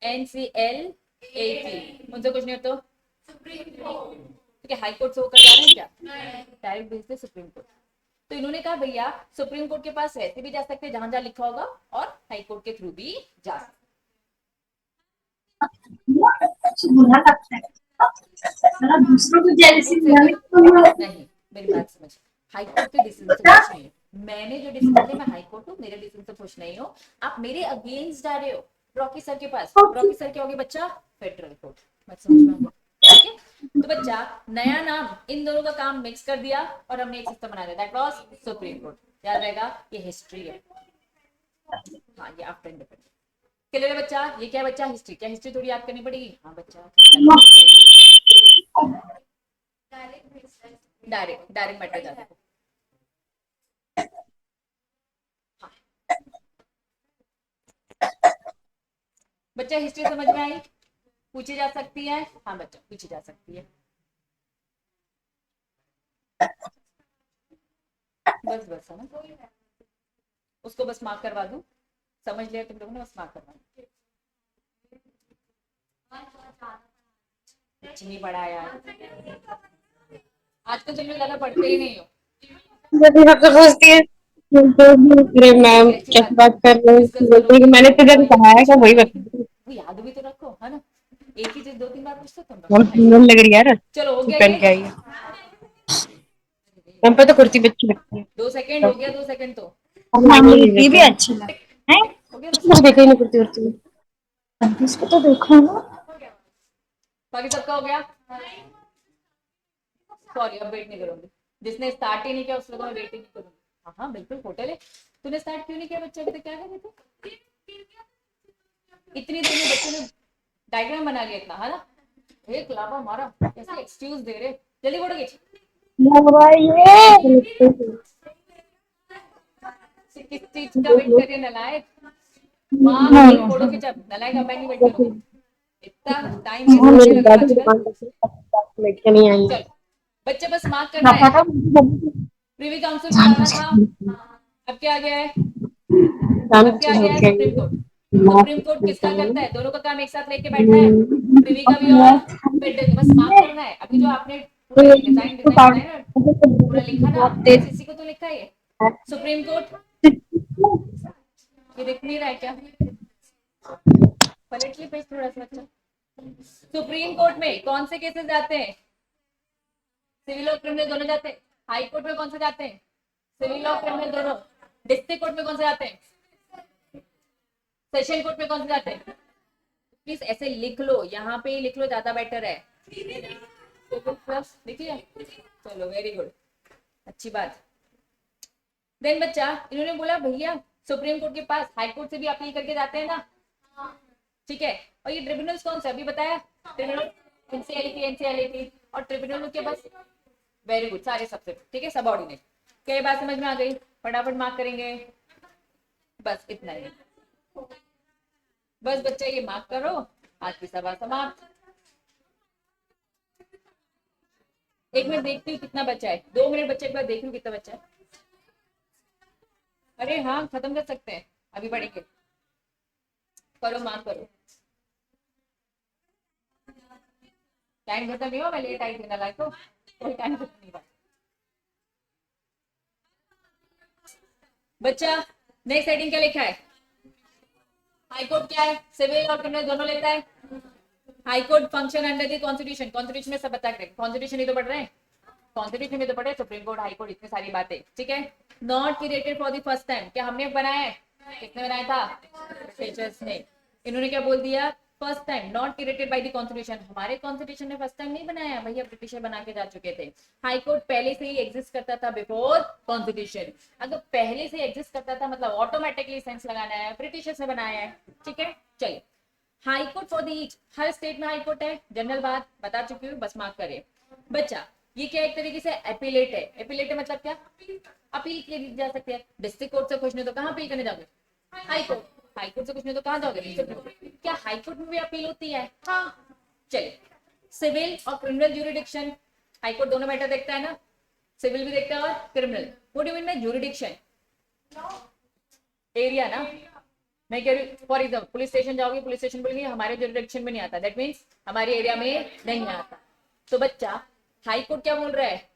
एनसीएलटी। उनसे कुछ नहीं हो तो ठीक है, हाई कोर्ट से होकर जा रहे हैं क्या? डायरेक्ट भेजते सुप्रीम कोर्ट। तो इन्होंने कहा भैया सुप्रीम कोर्ट के पास वैसे भी जा सकते हैं जहां जहां लिखा होगा, और हाई कोर्ट के थ्रू भी जा सकते बुरा लगता है मतलब दूसरों को जेलसी हैं। नहीं। नहीं, मेरी बात समझ। हाई कोर्ट के डिसीजन से खुश नहीं हो, मैंने जो डिसीजन लिया मैं हाई कोर्ट हूँ, मेरे डिसीजन से खुश नहीं हो, आप मेरे अगेंस्ट जा रहे हो रॉकी सर के पास। रॉकी सर क्या होगी बच्चा? Federal court. बात समझ में आ गई? ठीक है। तो बच्चा नया नाम इन दोनों का काम मिक्स कर दिया और हमने एक सिस्टम बना दिया, दैट वाज सुप्रीम कोर्ट। याद रहेगा, ये हिस्ट्री है। हाँ, ये आफ्टर इंडिपेंडेंस। क्लियर है बच्चा? ये क्या है बच्चा? हिस्ट्री। क्या हिस्ट्री थोड़ी याद करनी पड़ेगी? हाँ बच्चा, याद करनी पड़ेगी। डायरेक्ट डायरेक्ट मैटर जाता है। हाँ। बच्चा हिस्ट्री समझ में आई? पूछी जा सकती है? हाँ बच्चा, पूछी जा सकती है। बस बस है ना, उसको बस मार्क करवा दूं। समझ लिया तुम लोगों ने? बस मार्क करवा दूं। कुछ नहीं पढ़ा यार, आजकल तुम लोग ज्यादा पढ़ते ही नहीं हो। जब यहाँ पे पूछती है अरे मैम अच्छी क्या बात है, बात कर रहे डिस्कस हैं, करो, बोलती है कि मैंने पढ़ो, तुझे पढ़ाई बताया अच्छी क्या, बात वही है, बता। लेकिन वो याद भी तो रखो, है ना? एक ही चीज दो तीन बार पूछते तुम बहुत लोग। सुंदर लग रही है यार, चलो हो गया पहन ये। के आई है। हम पे तो कुर्ती भी अच्छी लगती है। 2 सेकंड हो गया, 2 सेकंड तो ये भी अच्छी लग है। हो गया। मुझे देखा ही नहीं कुर्ती उर्ती में, इसको तो देखो ना। बाकी सबका हो गया? सॉरी, अब वेट नहीं करूंगी। जिसने स्टार्ट ही नहीं किया उसको तो मैं वेट ही नहीं करूंगी। हाँ हाँ बिल्कुल, होटल है। तूने स्टार्ट क्यों नहीं किया बच्चे? अभी तक क्या कर रहे थे? इतनी देर में बच्चे ने डायग्राम बना लिया इतना, है ना? एक लाभा मारा, कैसे एक्सक्यूज दे रहे। जल्दी फोटो खींच। किस चीज का वेट कर रही है नलायक? माँ की फोटो खींच, अब नलायक अब मैं नहीं वेट करूंगी। इतना टाइम वेस्ट करने लगा आजकल। लेके नहीं आई चलो बच्चे, बस मार्क करना है। प्रीवी काउंसिल बुलाना था, अब क्या आ गया है? अब क्या आ गया है? Supreme court. सुप्रीम कोर्ट किसका करता है? दोनों का काम एक साथ लेके बैठा है, प्रीवी का भी और फेडरल का। बस मार्क करना है। अभी जो आपने पूरा डिजाइन डिजाइन बनाया ना, पूरा लिखा ना, बस इसी को तो लिखा है। सुप्रीम कोर्ट ये दिख नहीं रहा है क्या? पलट ली पेज थोड़ा सा बच्चा। सुप्रीम कोर्ट में कौन से केसेस जाते हैं? सिविल और क्रिमिनल दोनों जाते हैं। हाई कोर्ट में कौन से जाते हैं? सिविल और क्रिमिनल दोनों। डिस्ट्रिक्ट कोर्ट में कौन से जाते हैं? सेशन कोर्ट में कौन से जाते हैं? प्लीज ऐसे लिख लो, यहाँ पे लिख लो, ज्यादा बेटर है। प्लस देखिए, चलो वेरी गुड, अच्छी बात। देन बच्चा इन्होंने बोला भैया सुप्रीम कोर्ट के पास हाई कोर्ट से भी अपील करके जाते हैं ना, ठीक है। और ये ट्रिब्यूनल्स कौन सा अभी बताया, ट्रिब्यूनल एनसीएलटी और ट्रिब्यूनल के पास, वेरी गुड, सारे सबसे ठीक है, सबऑर्डिनेट। क्या ये बात समझ में आ गई? फटाफट मार्क करेंगे, बस इतना ही, बस बच्चा ये मार्क करो, आज की सभा समाप्त। एक मिनट देखती हूँ कितना बचा है, 2 मिनट बच्चे के बाद देख लूँ कितना बचा है। अरे हाँ खत्म कर सकते हैं, अभी पढ़ेंगे, करो मार्क करो। टाइम खत्म नहीं हुआ, मैं लेट आई थी ना लाइक, तो कोई टाइम खत्म नहीं हुआ। बच्चा नेक्स्ट हेडिंग क्या लिखा है? हाई कोर्ट क्या है, सिविल और क्रिमिनल दोनों लेता है। High court function under the constitution, constitution में सब बता करें, कॉन्स्टिट्यूशन ही तो पढ़ रहे हैं, कॉन्स्टिट्यूशन में तो पढ़े सुप्रीम कोर्ट हाई कोर्ट इतनी सारी बातें, ठीक है। Not created for the first time, क्या हमने बनाया है? किसने बनाया था? ब्रिटिशर्स ने। इन्होंने क्या बोल दिया? First time, not created by the constitution, हमारे कॉन्स्टिट्यूशन ने फर्स्ट टाइम नहीं बनाया भैया, ब्रिटिशर बना के जा चुके थे। हाई कोर्ट पहले से ही एग्जिस्ट करता था बिफोर कॉन्स्टिट्यूशन, अगर पहले से एग्जिस्ट करता था मतलब ऑटोमेटिकली सेंस लगाना है, ब्रिटिशर्स ने बनाया है, ठीक है। चलिए, high court for the each, her state में हाई कोर्ट है, जनरल बात बता चुकी हूँ, बस मार्क करें। बच्चा ये क्या एक तरीके से एपिलेट है, एपिलेट है मतलब क्या? अपील की जा सकती है। डिस्ट्रिक्ट कोर्ट से खुश नहीं तो कहाँ अपील करने जाओगे? High court. हाई कोर्ट से कुछ नहीं तो कहाँ जाओगे? क्या हाई कोर्ट में भी अपील होती है? हाँ। चलिए, सिविल और क्रिमिनल ज्यूरिडिक्शन, हाई कोर्ट दोनों मैटर देखता है ना, सिविल भी देखता है और criminal. What do you mean bye jurisdiction? Area ना, मैं कह रही हूँ फॉर एग्जाम्पल पुलिस स्टेशन जाओगे, पुलिस स्टेशन बोलेंगे हमारे ज्यूरिडिक्शन में नहीं आता, दैट मीन्स हमारे एरिया में नहीं आता। तो बच्चा हाई कोर्ट क्या बोल रहा है?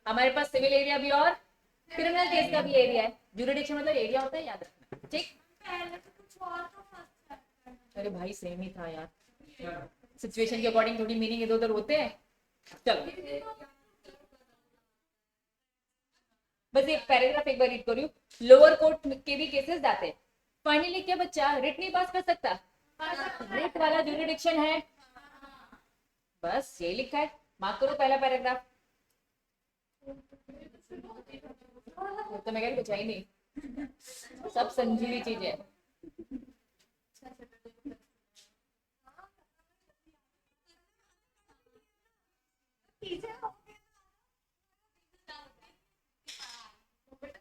हमारे पास सिविल एरिया भी और क्रिमिनल केस का भी एरिया है। ज्यूरिडिक्शन मतलब एरिया होता है, याद रखना, ठीक। अरे भाई सेम ही था यार, सिचुएशन के अकॉर्डिंग थोड़ी मीनिंग इधर उधर होते हैं। चलो बस एक पैराग्राफ एक बार रीड करियो। लोअर कोर्ट के भी केसेस जाते हैं। फाइनली क्या बच्चा रिट नहीं पास कर सकता? रिट वाला ज्यूरिडिक्शन है, बस ये लिखा है, मार्क करो पहला पैराग्राफ। तो मैं कह रही कुछ है ही नहीं, सब संजीवी चीज है।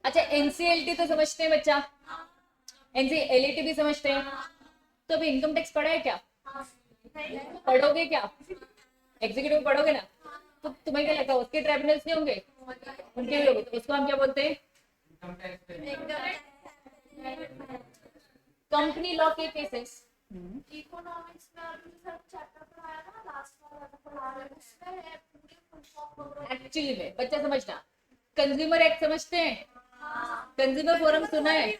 अच्छा एनसीएलटी तो समझते हैं बच्चा, एनसीएलटी भी समझते हैं, तो अभी इनकम टैक्स पढ़ा है क्या? पढ़ोगे क्या? एग्जीक्यूटिव पढ़ोगे ना, तो तुम्हें क्या लगता है उसके ट्राइब्यूनल्स नहीं होंगे? उनके भी होंगे, तो उसको हम क्या बोलते हैं? कंपनी लॉ के केसेस। इकोनॉमिक्स में अभी सर चैप्टर पढ़ाया ना लास्ट वाला पढ़ा रहे हैं, उसमें है पूरी फुल फॉर्म। एक्चुअली में बच्चा समझना, कंज्यूमर एक्ट समझते हैं, कंज्यूमर फोरम सुना है,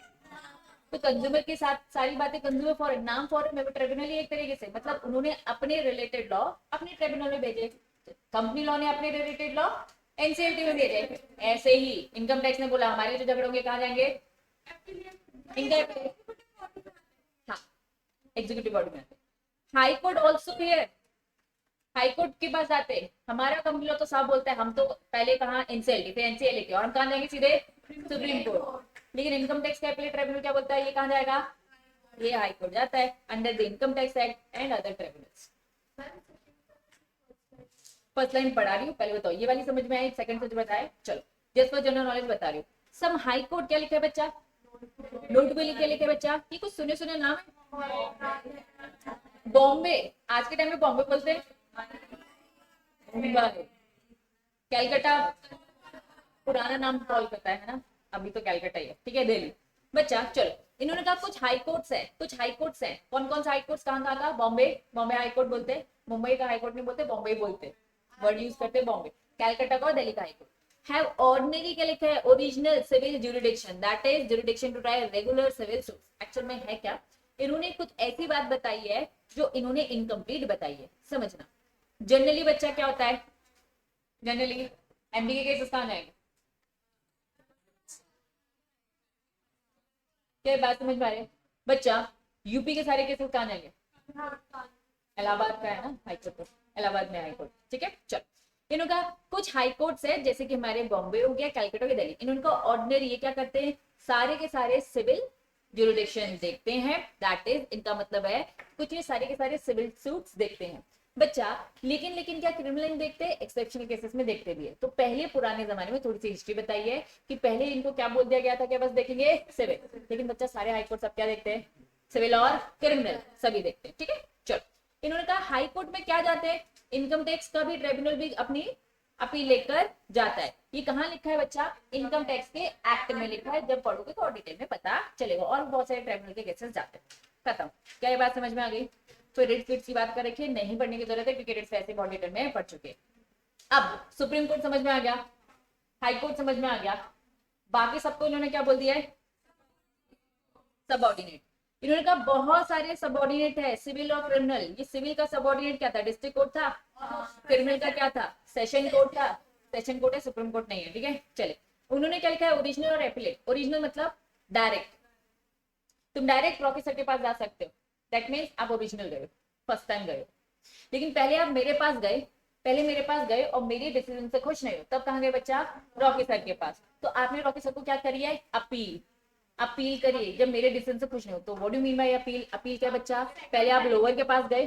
तो कंज्यूमर के साथ सारी बातें कंज्यूमर फोरम, नाम फोरम में ट्रिब्यूनल ही एक तरीके से, मतलब उन्होंने अपने रिलेटेड लॉ अपने ट्रिब्यूनल में भेजे, कंपनी लॉ ने अपने रिलेटेड लॉ एनसीएलटी में भेजे। ऐसे ही इनकम टैक्स ने बोला हमारे जो झगड़े होंगे कहाँ जाएंगे? हाँ, एग्जीक्यूटिव बॉडी में। High court also here, high court के पास आते, हमारा कंपनी लॉ तो साफ बोलता है, हम तो पहले कहा एनसीएलटी थे, एनसीएलटी और हम कहाँ जाएंगे? सीधे सुप्रीम कोर्ट। लेकिन इनकम टैक्स का एपीलेट ट्रिब्यूनल क्या बोलता है? ये कहाँ जाएगा? ये हाई कोर्ट जाता है under the income tax act and other tribunals. First line पढ़ा रही हूँ, पहले बताओ ये वाली समझ में आई? सेकंड से जो बताया, चलो जस्ट फॉर जनरल नॉलेज बता रही हूँ। सम हाई कोर्ट क्या लिखा है बच्चा? नोट भी लिखे लिखे बच्चा, ये कुछ सुने सुने नाम है। बॉम्बे, आज के टाइम में बॉम्बे बोलते हैं, कैलकाटा पुराना नाम कोलकाता है ना, अभी तो कैलकाटा ही है, ठीक है, दिल्ली। बच्चा चलो, इन्होंने कहा कुछ हाई कोर्ट्स है, कुछ हाई कोर्ट्स है, कौन कौन सा हाई कोर्ट्स कहाँ कहाँ का? बॉम्बे, बॉम्बे हाई कोर्ट बोलते हैं, मुंबई का हाई कोर्ट नहीं बोलते, बॉम्बे बोलते, वर्ड यूज करते बॉम्बे। कैलकाटा का और दिल्ली का हाई कोर्ट हैव ऑर्डिनरी क्या लिखा है? Original civil jurisdiction, that is jurisdiction to try regular civil suits. Actual में है क्या? इन्होंने कुछ ऐसी बात बताई है जो इन्होंने इनकम्प्लीट बताई है, समझना। जनरली बच्चा क्या होता है? जनरली एमडी के केसेस कहाँ जाएंगे? क्या बात समझ पा रहे बच्चा? यूपी के सारे केसेस कहाँ जाएंगे? इलाहाबाद का है ना हाई कोर्ट, इलाहाबाद में हाई कोर्ट, ठीक है। चलो इनका कुछ हाई कोर्ट्स है जैसे कि हमारे बॉम्बे हो गया, कैलकाटा हो गया, दिल्ली, इनका ऑर्डिनरी ये क्या करते हैं, सारे के सारे सिविल जुरिडिक्शन देखते हैं, दैट इज इनका मतलब है कुछ ये सारे के सारे सिविल सूट्स देखते हैं बच्चा। लेकिन लेकिन क्या क्रिमिनल नहीं देखते, एक्सेप्शनल केसेस में देखते भी है। तो पहले पुराने जमाने में थोड़ी सी हिस्ट्री बताई है कि पहले इनको क्या बोल दिया गया था कि बस देखेंगे सिविल, लेकिन बच्चा सारे हाईकोर्ट सब क्या देखते हैं, सिविल और क्रिमिनल सभी देखते हैं। ठीक है, चलो इन्होंने कहा हाई कोर्ट में क्या जाते हैं, इनकम टैक्स का भी ट्रिब्यूनल भी अपनी अपील लेकर जाता है। ये कहाँ लिखा है बच्चा, इनकम टैक्स के एक्ट में लिखा है, जब पढ़ोगे तो और डिटेल में पता चलेगा। और बहुत सारे ट्रिब्यूनल के केसेस जाते हैं। खत्म, क्या ये बात समझ में आ गई। तो रिट्स फिट्स की बात कर रखिए, नहीं पढ़ने की जरूरत है क्योंकि रिट्स वैसे बहुत डिटेल में पढ़ चुके। अब सुप्रीम कोर्ट समझ में आ गया, हाई कोर्ट समझ में आ गया, बाकी सबको इन्होंने क्या बोल दिया है, सबऑर्डिनेट। इन्होंने कहा बहुत सारे सबऑर्डिनेट है, सिविल और क्रिमिनल। ये सिविल का सबऑर्डिनेट क्या था, डिस्ट्रिक्ट कोर्ट था, क्रिमिनल का क्या था, सेशन कोर्ट था, सेशन कोर्ट है, सुप्रीम कोर्ट नहीं है। ठीक है, चले उन्होंने क्या लिखा है, ओरिजिनल और एपिलेट। ओरिजिनल मतलब डायरेक्ट, तुम डायरेक्ट प्रोफेसर के पास जा सकते हो, दैट मीन्स आप ओरिजिनल गए, फर्स्ट टाइम गए। लेकिन पहले आप मेरे पास गए, पहले मेरे पास गए और मेरे डिसीजन से खुश नहीं हो, तब कहाँ गए बच्चा, रॉकी सर के पास। तो आपने रॉकी सर को क्या करी है, अपील, अपील करिए जब मेरे डिसीजन से खुश नहीं हो। तो what do mean by appeal, appeal क्या बच्चा, पहले आप लोअर के पास गए,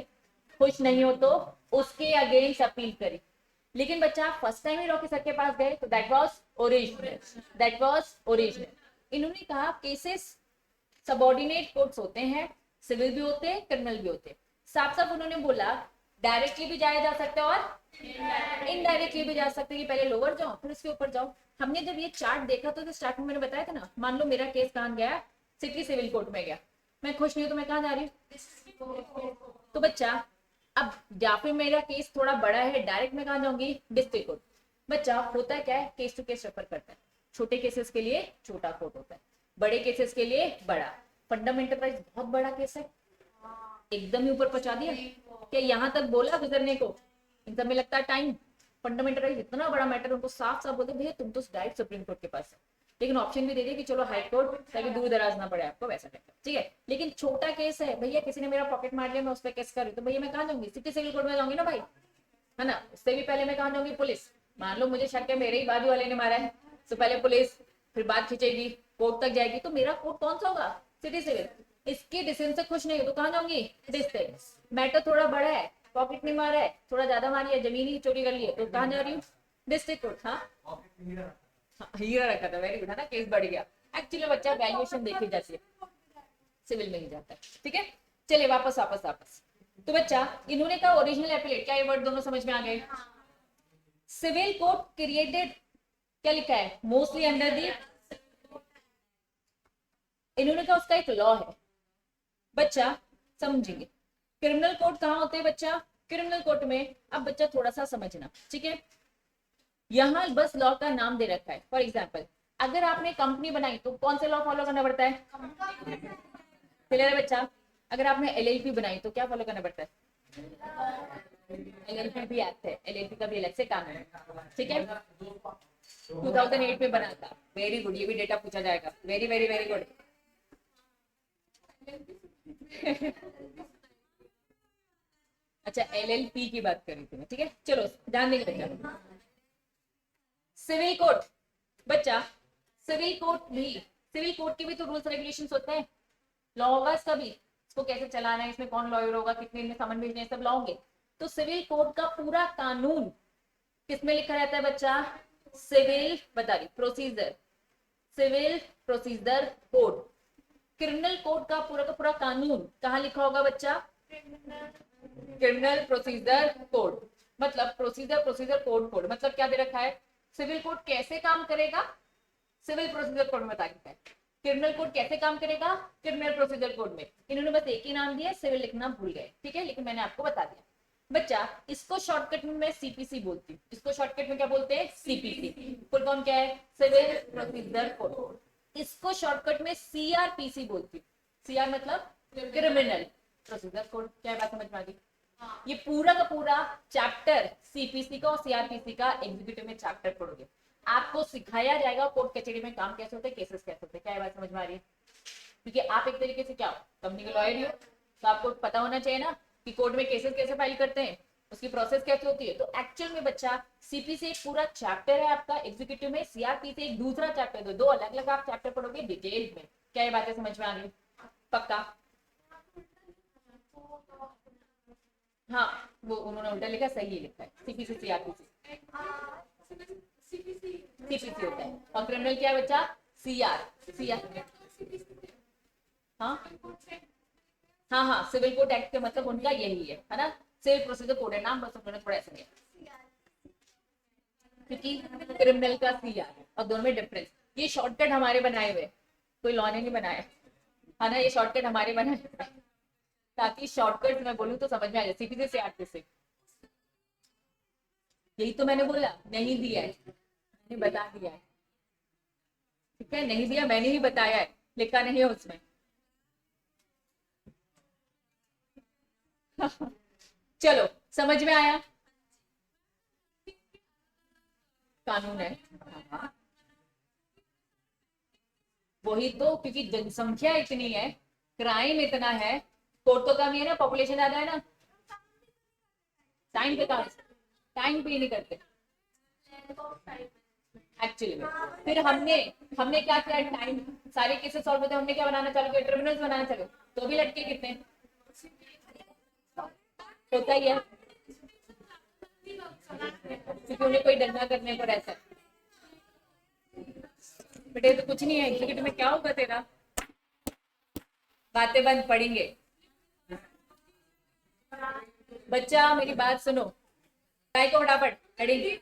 खुश नहीं हो तो उसके अगेंस्ट अपील करी। लेकिन बच्चा फर्स्ट टाइम ही रॉकी सर के पास गए तो that was original, that was original. इन्होंने कहा केसेस सबऑर्डिनेट कोर्ट्स होते हैं, सिविल भी होते हैं, क्रिमिनल भी होते हैं। साफ साफ उन्होंने बोला डायरेक्टली भी जाया जा सकता है और इनडायरेक्टली भी जा सकते हैं, कि पहले लोअर जाओ फिर उसके ऊपर जाओ। हमने जब ये चार्ट देखा तो स्टार्ट में मैंने बताया था ना, मान लो मेरा केस कहाँ गया, सिटी सिविल कोर्ट में गया, मैं खुश नहीं हूं तो मैं कहाँ जा रही हूँ, तो बच्चा अब या फिर मेरा केस थोड़ा बड़ा है, डायरेक्ट मैं कहाँ जाऊंगी, डिस्ट्रिक्ट कोर्ट। बच्चा होता क्या है, केस टू केस रेफर करता है, छोटे केसेस के लिए छोटा कोर्ट होता है, बड़े केसेस के लिए बड़ा। फंडामेंटल राइट बहुत बड़ा केस है, एकदम ही ऊपर पहुंचा दिया, क्या यहाँ तक बोला गुजरने को, इन सब में लगता है टाइम। फंडामेंटल राइट इतना बड़ा मैटर, उनको साफ साफ बोलते भैया तुम तो डायरेक्ट सुप्रीम कोर्ट के पास है, लेकिन ऑप्शन भी दे दिया कि चलो हाई कोर्ट, ताकि दूर दराज ना पड़े आपको, वैसा टाइप। ठीक है, लेकिन छोटा केस है भैया, किसी ने मेरा पॉकेट मार लिया, मैं उस पर केस कर रही हूँ, तो भैया मैं कहाँ जाऊंगी, सिटी सिविल कोर्ट में जाऊंगी ना भाई, है ना। उससे भी पहले मैं कहाँ जाऊंगी, पुलिस। मान लो मुझे शक है मेरे ही बाजू वाले ने मारा है, तो पहले पुलिस, फिर बात खींचेगी, कोर्ट तक जाएगी, तो मेरा कोर्ट कौन सा होगा, सिटी सिविल। इसके डिसीजन से खुश नहीं हो तो कहाँ जाऊंगी, डिस्ट्रिक्ट। मैटर थोड़ा बड़ा है, पॉकेट नहीं मारा है, थोड़ा ज्यादा मारी है, जमीन ही चोरी कर ली है, तो कहाँ जा रही हूँ, डिस्ट्रिक्ट कोर्ट। हाँ हीरा रखा था, वेरी गुड, है ना, केस बढ़ गया। एक्चुअली बच्चा वैल्यूएशन देखी जाती है, सिविल में ही जाता है। ठीक है, चलिए वापस वापस वापस। तो बच्चा इन्होंने कहा ओरिजिनल एपिलेट, क्या ये वर्ड दोनों समझ में आ गए। सिविल कोर्ट क्रिएटेड, क्या लिखा है, मोस्टली अंडर दी, इन्होंने कहा उसका एक लॉ है बच्चा, समझेंगे। क्रिमिनल कोर्ट कहाँ होते हैं बच्चा, क्रिमिनल कोर्ट में। अब बच्चा थोड़ा सा समझना, ठीक है, यहाँ बस लॉ का नाम दे रखा है। फॉर एग्जाम्पल अगर आपने कंपनी बनाई तो कौन से लॉ फॉलो करना पड़ता है, क्लियर है बच्चा। अगर आपने एलएलपी बनाई तो क्या फॉलो करना पड़ता है, एलएलपी भी एक्ट है, एलएलपी का भी अलग से कानून है। ठीक है, 2008 में बना था, वेरी गुड, ये भी डेटा पूछा जाएगा, वेरी वेरी वेरी गुड। अच्छा एलएलपी की बात कर रही थी मैं, ठीक है, चलो ध्यान देंगे बच्चा। सिविल कोर्ट बच्चा, सिविल कोर्ट के भी तो रूल्स रेगुलेशंस होते हैं, लॉ होगा इसका भी, इसको कैसे चलाना है, इसमें कौन लॉयर होगा, कितने में समन भेजने, सब लॉ होंगे। तो सिविल कोर्ट का पूरा कानून किसमें लिखा रहता है बच्चा, सिविल बता रही procedure, civil procedure code. Criminal code का पूरा कानून कहाँ लिखा होगा बच्चा, क्रिमिनल प्रोसीजर कोड। मतलब प्रोसीजर कोड मतलब क्या दे रखा है, सिविल कोड कैसे काम करेगा, सिविल प्रोसीजर कोड में बता रखा है। क्रिमिनल कोड कैसे काम करेगा, क्रिमिनल प्रोसीजर कोड में। इन्होंने बस एक ही नाम दिया, सिविल लिखना भूल गए, ठीक है, लेकिन मैंने आपको बता दिया बच्चा। इसको शॉर्टकट में मैं सीपीसी बोलती हूँ, इसको शॉर्टकट में क्या बोलते हैं, सीपीसी। फुल फॉर्म क्या है, सिविल प्रोसीजर कोड। इसको शॉर्टकट में सीआरपीसी बोलती हूँ, सीआर मतलब क्रिमिनल प्रोसीजर कोड। क्या बात समझ में आ गई। ये पूरा का पूरा चैप्टर सीपीसी का और सीआरपीसी का एग्जीक्यूटिव में चैप्टर पढ़ोगे, आपको सिखाया जाएगा कोर्ट कचहरी में काम कैसे होते हैं, केसेस कैसे होते हैं। क्या बात समझ में आ रही है, क्योंकि आप एक तरीके से क्या हो, कंपनी के लॉयर ही हो, तो आपको पता होना चाहिए ना कि कोर्ट में केसेस कैसे फाइल करते हैं, उसकी प्रोसेस कैसे होती है। तो एक्चुअल में बच्चा सीपी से एक पूरा चैप्टर है आपका, एग्जीक्यूटिव में सीआरपी से एक दूसरा चैप्टर, दो अलग अलग आप चैप्टर पढ़ोगे डिटेल में। क्या ये बातें समझ में आ गई? पक्का? हाँ, वो उन्होंने उल्टा लिखा, सही लिखा है, सीपी से सीआरपी से सीपीसी होता है। और क्रिमिनल क्या है बच्चा? सीआर। हाँ हाँ हाँ, सिविल कोड एक्ट के मतलब उनका यही है ना, सिविल प्रोसीजर कोड है, नाम बस उन्होंने थोड़ा ऐसा लिया क्योंकि क्रिमिनल का सीआर और दोनों में डिफरेंस। ये शॉर्टकट हमारे बनाए हुए, कोई लॉ ने नहीं बनाया है ना, ये शॉर्टकट हमारे बनाए हुए ताकि शॉर्टकट मैं बोलूँ तो समझ में आ जाए। सीपी से आरपी से, यही तो मैंने बोला, नहीं दिया है, मैंने बता दिया है, ठीक है, नहीं दिया मैंने ही बताया है, लिखा नहीं है उसमें। चलो समझ में आया? कानून है, वही तो, क्योंकि जनसंख्या इतनी है, क्राइम इतना है, कोर्ट तो कम ही है ना, पॉपुलेशन ज्यादा है ना, टाइम पे टाइम पे नहीं करते एक्चुअली में। फिर हमने हमने क्या किया, टाइम सारे केसेस सॉल्व होते, हमने क्या बनाना चालू किया, ट्रिब्यूनल्स बनाना चालू, तो भी लड़के कितने होता ही है, क्योंकि उन्हें कोई डंडा करने को रहता है। बेटे तो कुछ नहीं है, एग्जीक्यूटिव में क्या होगा तेरा, बातें बंद पढ़ेंगे। बच्चा मेरी बात सुनो, काय को फटाफट हेडिंग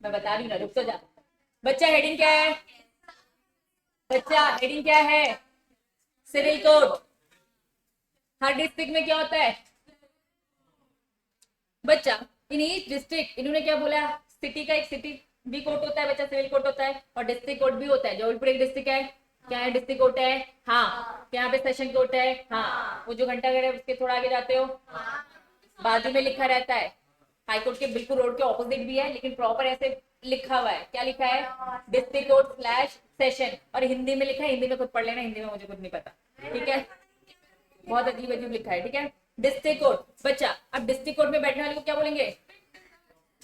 मैं बता रही हूँ ना, रुक तो जा। बच्चा हेडिंग क्या है, बच्चा हेडिंग क्या है? Civil code. हर डिस्ट्रिक्ट में क्या होता है बच्चा, इन ईच डिस्ट्रिक्ट, इन्होंने क्या बोला, सिटी का एक सिटी भी कोड होता है बच्चा, सिविल कोड होता है, और डिस्ट्रिक्ट कोड भी होता है। जबलपुर एक डिस्ट्रिक्ट है, क्या है, डिस्ट्रिक्ट कोर्ट है, हाँ, यहाँ पे सेशन कोर्ट है, हाँ, वो जो घंटाघर है उसके थोड़ा आगे जाते हो, बाजू में लिखा रहता है, हाईकोर्ट के बिल्कुल रोड के ऑपोजिट भी है, लेकिन प्रॉपर ऐसे लिखा हुआ है, क्या लिखा है, डिस्ट्रिक्ट कोर्ट स्लैश सेशन, और हिंदी में लिखा है, हिंदी में खुद पढ़ लेना, हिंदी में मुझे कुछ नहीं पता, ठीक है, बहुत अजीब अजीब लिखा है, ठीक है। डिस्ट्रिक्ट कोर्ट बच्चा, अब डिस्ट्रिक्ट कोर्ट में बैठने वाले को क्या बोलेंगे,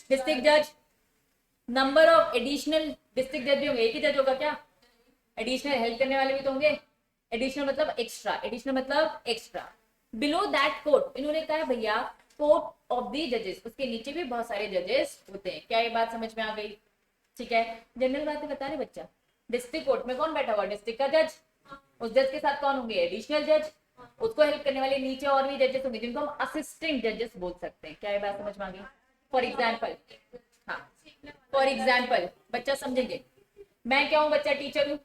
डिस्ट्रिक्ट जज। नंबर ऑफ एडिशनल डिस्ट्रिक्ट जज भी होंगे, एक ही जज होगा क्या, एडिशनल हेल्प करने वाले भी तो होंगे, एडिशनल मतलब एक्स्ट्रा, एडिशनल मतलब एक्स्ट्रा। बिलो दैट कोर्ट, इन्होंने कहा भैया कोर्ट ऑफ द जजेस, उसके नीचे भी बहुत सारे जजेस होते हैं। क्या ये बात समझ में आ गई? ठीक है, जनरल बातें बता रहे बच्चा। डिस्ट्रिक्ट कोर्ट में कौन बैठा हुआ, डिस्ट्रिक्ट का जज, उस जज के साथ कौन होंगे, एडिशनल जज, उसको हेल्प करने वाले नीचे और भी जजेस होंगे जिनको हम असिस्टेंट जजेस बोल सकते हैं। क्या ये बात समझ में आ गई? फॉर एग्जाम्पल, हाँ, फॉर एग्जाम्पल बच्चा समझेंगे, मैं क्या हूँ बच्चा, टीचर हूँ,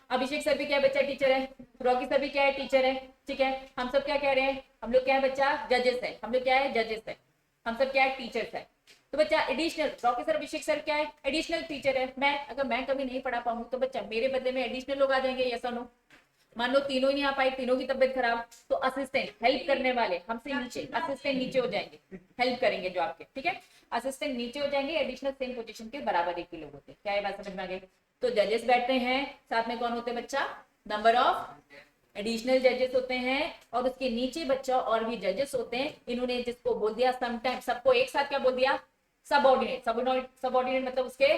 अभिषेक सर भी क्या है बच्चा, टीचर है, रॉकी सर भी क्या है, टीचर है, ठीक है, हम सब क्या कह रहे हैं, हम लोग क्या है बच्चा, जजेस है, हम लोग क्या है, जजेस है, हम सब क्या है, टीचर्स है। तो बच्चा एडिशनल, रॉकी सर अभिषेक सर क्या है, एडिशनल टीचर है। मैं अगर मैं कभी नहीं पढ़ा पाऊंगी तो बच्चा मेरे बदले में एडिशनल लोग आ जाएंगे, यस और नो। मान लो तीनों ही नहीं आ पाए, तीनों की तबियत खराब, तो असिस्टेंट हेल्प करने वाले हमसे नीचे, असिस्टेंट नीचे हो जाएंगे, हेल्प करेंगे जो आपके, ठीक है, असिस्टेंट नीचे हो जाएंगे, एडिशनल सेम पोजीशन के बराबर एक ही लोग होते हैं। क्या ये बात समझ में आ गई? तो जजेस बैठते हैं, साथ में कौन होते हैं बच्चा, नंबर ऑफ एडिशनल जजेस होते हैं, और उसके नीचे बच्चा और भी जजेस होते हैं। इन्होंने जिसको बोल दिया समटाइम, सबको एक साथ क्या बोल दिया, सबऑर्डिनेट। सबऑर्डिनेट मतलब उसके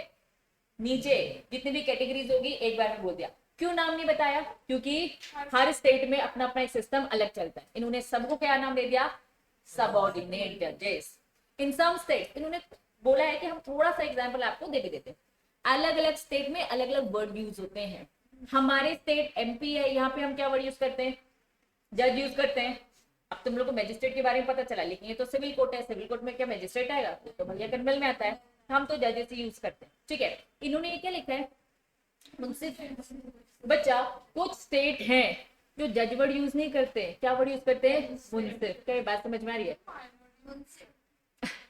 नीचे जितनी भी कैटेगरीज होगी एक बार में बोल दिया। क्यों नाम नहीं बताया, क्योंकि हर स्टेट में अपना अपना एक सिस्टम अलग चलता है। इन्होंने सबको क्या नाम दे दिया, सबऑर्डिनेट जजेस। इन सम स्टेट इन्होंने बोला है कि हम थोड़ा सा एग्जांपल आपको दे भी देते हैं, अलग अलग स्टेट में अलग अलग वर्ड यूज होते हैं। हमारे स्टेट एमपी है, यहाँ पे हम क्या वर्ड यूज करते हैं, जज यूज करते हैं। अब तुम लोग को मैजिस्ट्रेट के बारे में पता चला, लेकिन ये तो सिविल कोर्ट है, सिविल कोर्ट में क्या मैजिस्ट्रेट आएगा, तो भैया क्रिमिनल में आता है, हम तो जजेस ही यूज करते हैं, ठीक है। इन्होंने ये क्या लिखा है, मुंसिफ बच्चा, कुछ स्टेट हैं जो जज वर्ड यूज नहीं करते, क्या वर्ड यूज करते हैं, मुंसिफ। क्या ये बात समझ में आ रही है?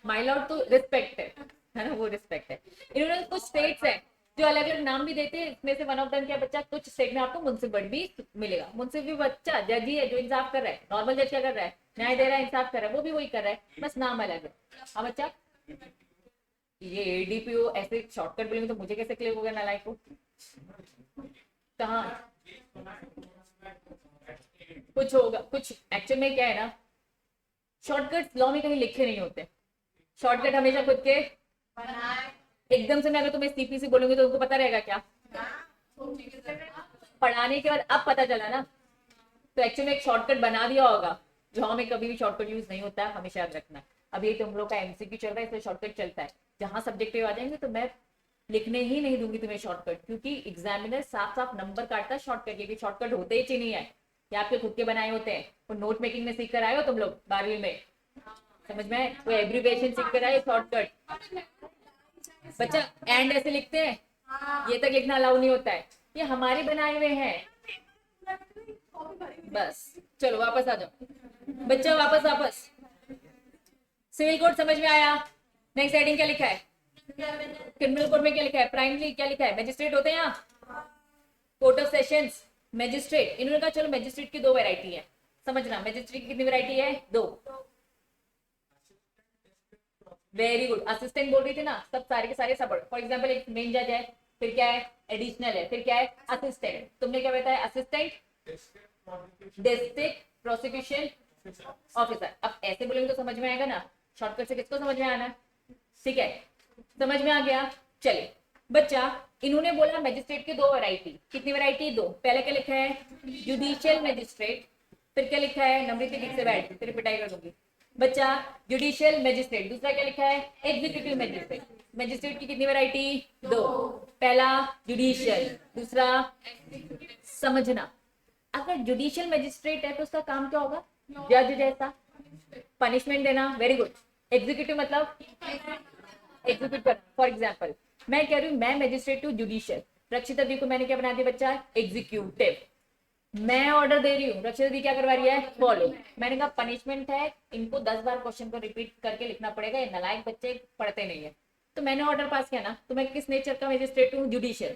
माय लॉर्ड तो रिस्पेक्ट है ना, वो रिस्पेक्ट है। इन्होंने कुछ स्टेट्स हैं जो अलग अलग नाम भी देते हैं, इसमें से वन ऑफ देम क्या बच्चा, कुछ स्टेट में आपको मुंसिफ वर्ड भी मिलेगा। मुंसिफ भी बच्चा जज ही है जो इंसाफ कर रहा है, नॉर्मल जज क्या कर रहा है, न्याय दे रहा है, इंसाफ कर रहा है, वो भी वही कर रहा है, बस नाम अलग है। हाँ बच्चा, ये एडीपीओ ऐसे शॉर्टकट बोलेंगे तो मुझे कैसे क्लिक होगा नालायक को, कहाँ कुछ होगा, कुछ एक्चुअल में क्या है ना, शॉर्टकट्स लॉ में कहीं लिखे नहीं होते, शॉर्टकट हमेशा खुद के। एकदम से मैं अगर तुम्हें सीपीसी बोलूंगी तो तुमको पता रहेगा क्या? पढ़ाने के बाद अब पता चला ना, तो एक्चुअली एक शॉर्टकट बना दिया होगा, जो हमें कभी भी शॉर्टकट यूज नहीं होता है, हमेशा याद रखना। अब ये तुम लोग का एमसीक्यू चल रहा है इसलिए शॉर्टकट चलता है, जहां सब्जेक्टिव आ जाएंगे तो मैं लिखने ही नहीं दूंगी तुम्हें शॉर्टकट, क्योंकि एग्जामिनर साफ साफ नंबर काटता है शॉर्टकट के, शॉर्टकट होते ही नहीं है, ये आपके खुद के बनाए होते हैं। और नोट मेकिंग में सीख कर आए हो तुम लोग 12वीं में, समझ में? कोई एब्रीविएशन सीख कर आए शॉर्टकट। बच्चा एंड ऐसे लिखते हैं, ये तक लिखना अलाउ नहीं होता है, ये हमारे बनाए हुए हैं। बस चलो वापस आ जाओ बच्चा, वापस। सिविल कोड समझ में आया? नेक्स्ट हेडिंग क्या लिखा है? क्रिमिनल कोड में क्या लिखा है? प्राइमरी क्या लिखा है? मजिस्ट्रेट होते हैं यहाँ, कोर्ट ऑफ सेशंस, मजिस्ट्रेट। इन्होंने कहा चलो मजिस्ट्रेट की 2 वैरायटी है, समझना मजिस्ट्रेट की कितनी वैरायटी है? 2। वेरी गुड, असिस्टेंट बोल रही थी ना, सब सारे के सारे सब। फॉर एग्जाम्पल एक मेन जज है, फिर क्या है? एडिशनल है, फिर क्या है? असिस्टेंट। तुमने क्या बताया? Assistant district prosecution officer. अब ऐसे बोलेंगे तो समझ में आएगा ना, शॉर्टकट से किसको समझ में आना है? ठीक है, समझ में आ गया? चलिए बच्चा, इन्होंने बोला मजिस्ट्रेट की 2 वैरायटी। कितनी वैरायटी? 2। पहले क्या लिखा है? Judicial magistrate. फिर क्या लिखा है? नम्रता ठीक से बैठ, फिर पिटाई कर दूंगी बच्चा। Judicial magistrate. दूसरा क्या लिखा है? Executive magistrate. मजिस्ट्रेट की कितनी वैरायटी? 2। पहला जुडिशियल, दूसरा समझना। अगर जुडिशियल मजिस्ट्रेट है तो उसका काम क्या होगा? जज जैसा, पनिशमेंट देना। Very good. एग्जीक्यूटिव मतलब एग्जीक्यूट करना। फॉर एग्जाम्पल मैं कह रही हूँ मैं मजिस्ट्रेट हूँ जुडिशियल, रक्षिता दी को मैंने क्या बना दिया बच्चा? एग्जीक्यूटिव। मैं ऑर्डर दे रही हूँ, रक्षिता दी क्या करवा रही है? फॉलो। मैंने कहा पनिशमेंट है, इनको 10 बार क्वेश्चन को रिपीट करके लिखना पड़ेगा, ये नालायक बच्चे पढ़ते नहीं है। तो मैंने ऑर्डर पास किया ना, तो मैं किस नेचर का मजिस्ट्रेट हूँ? जुडिशियल।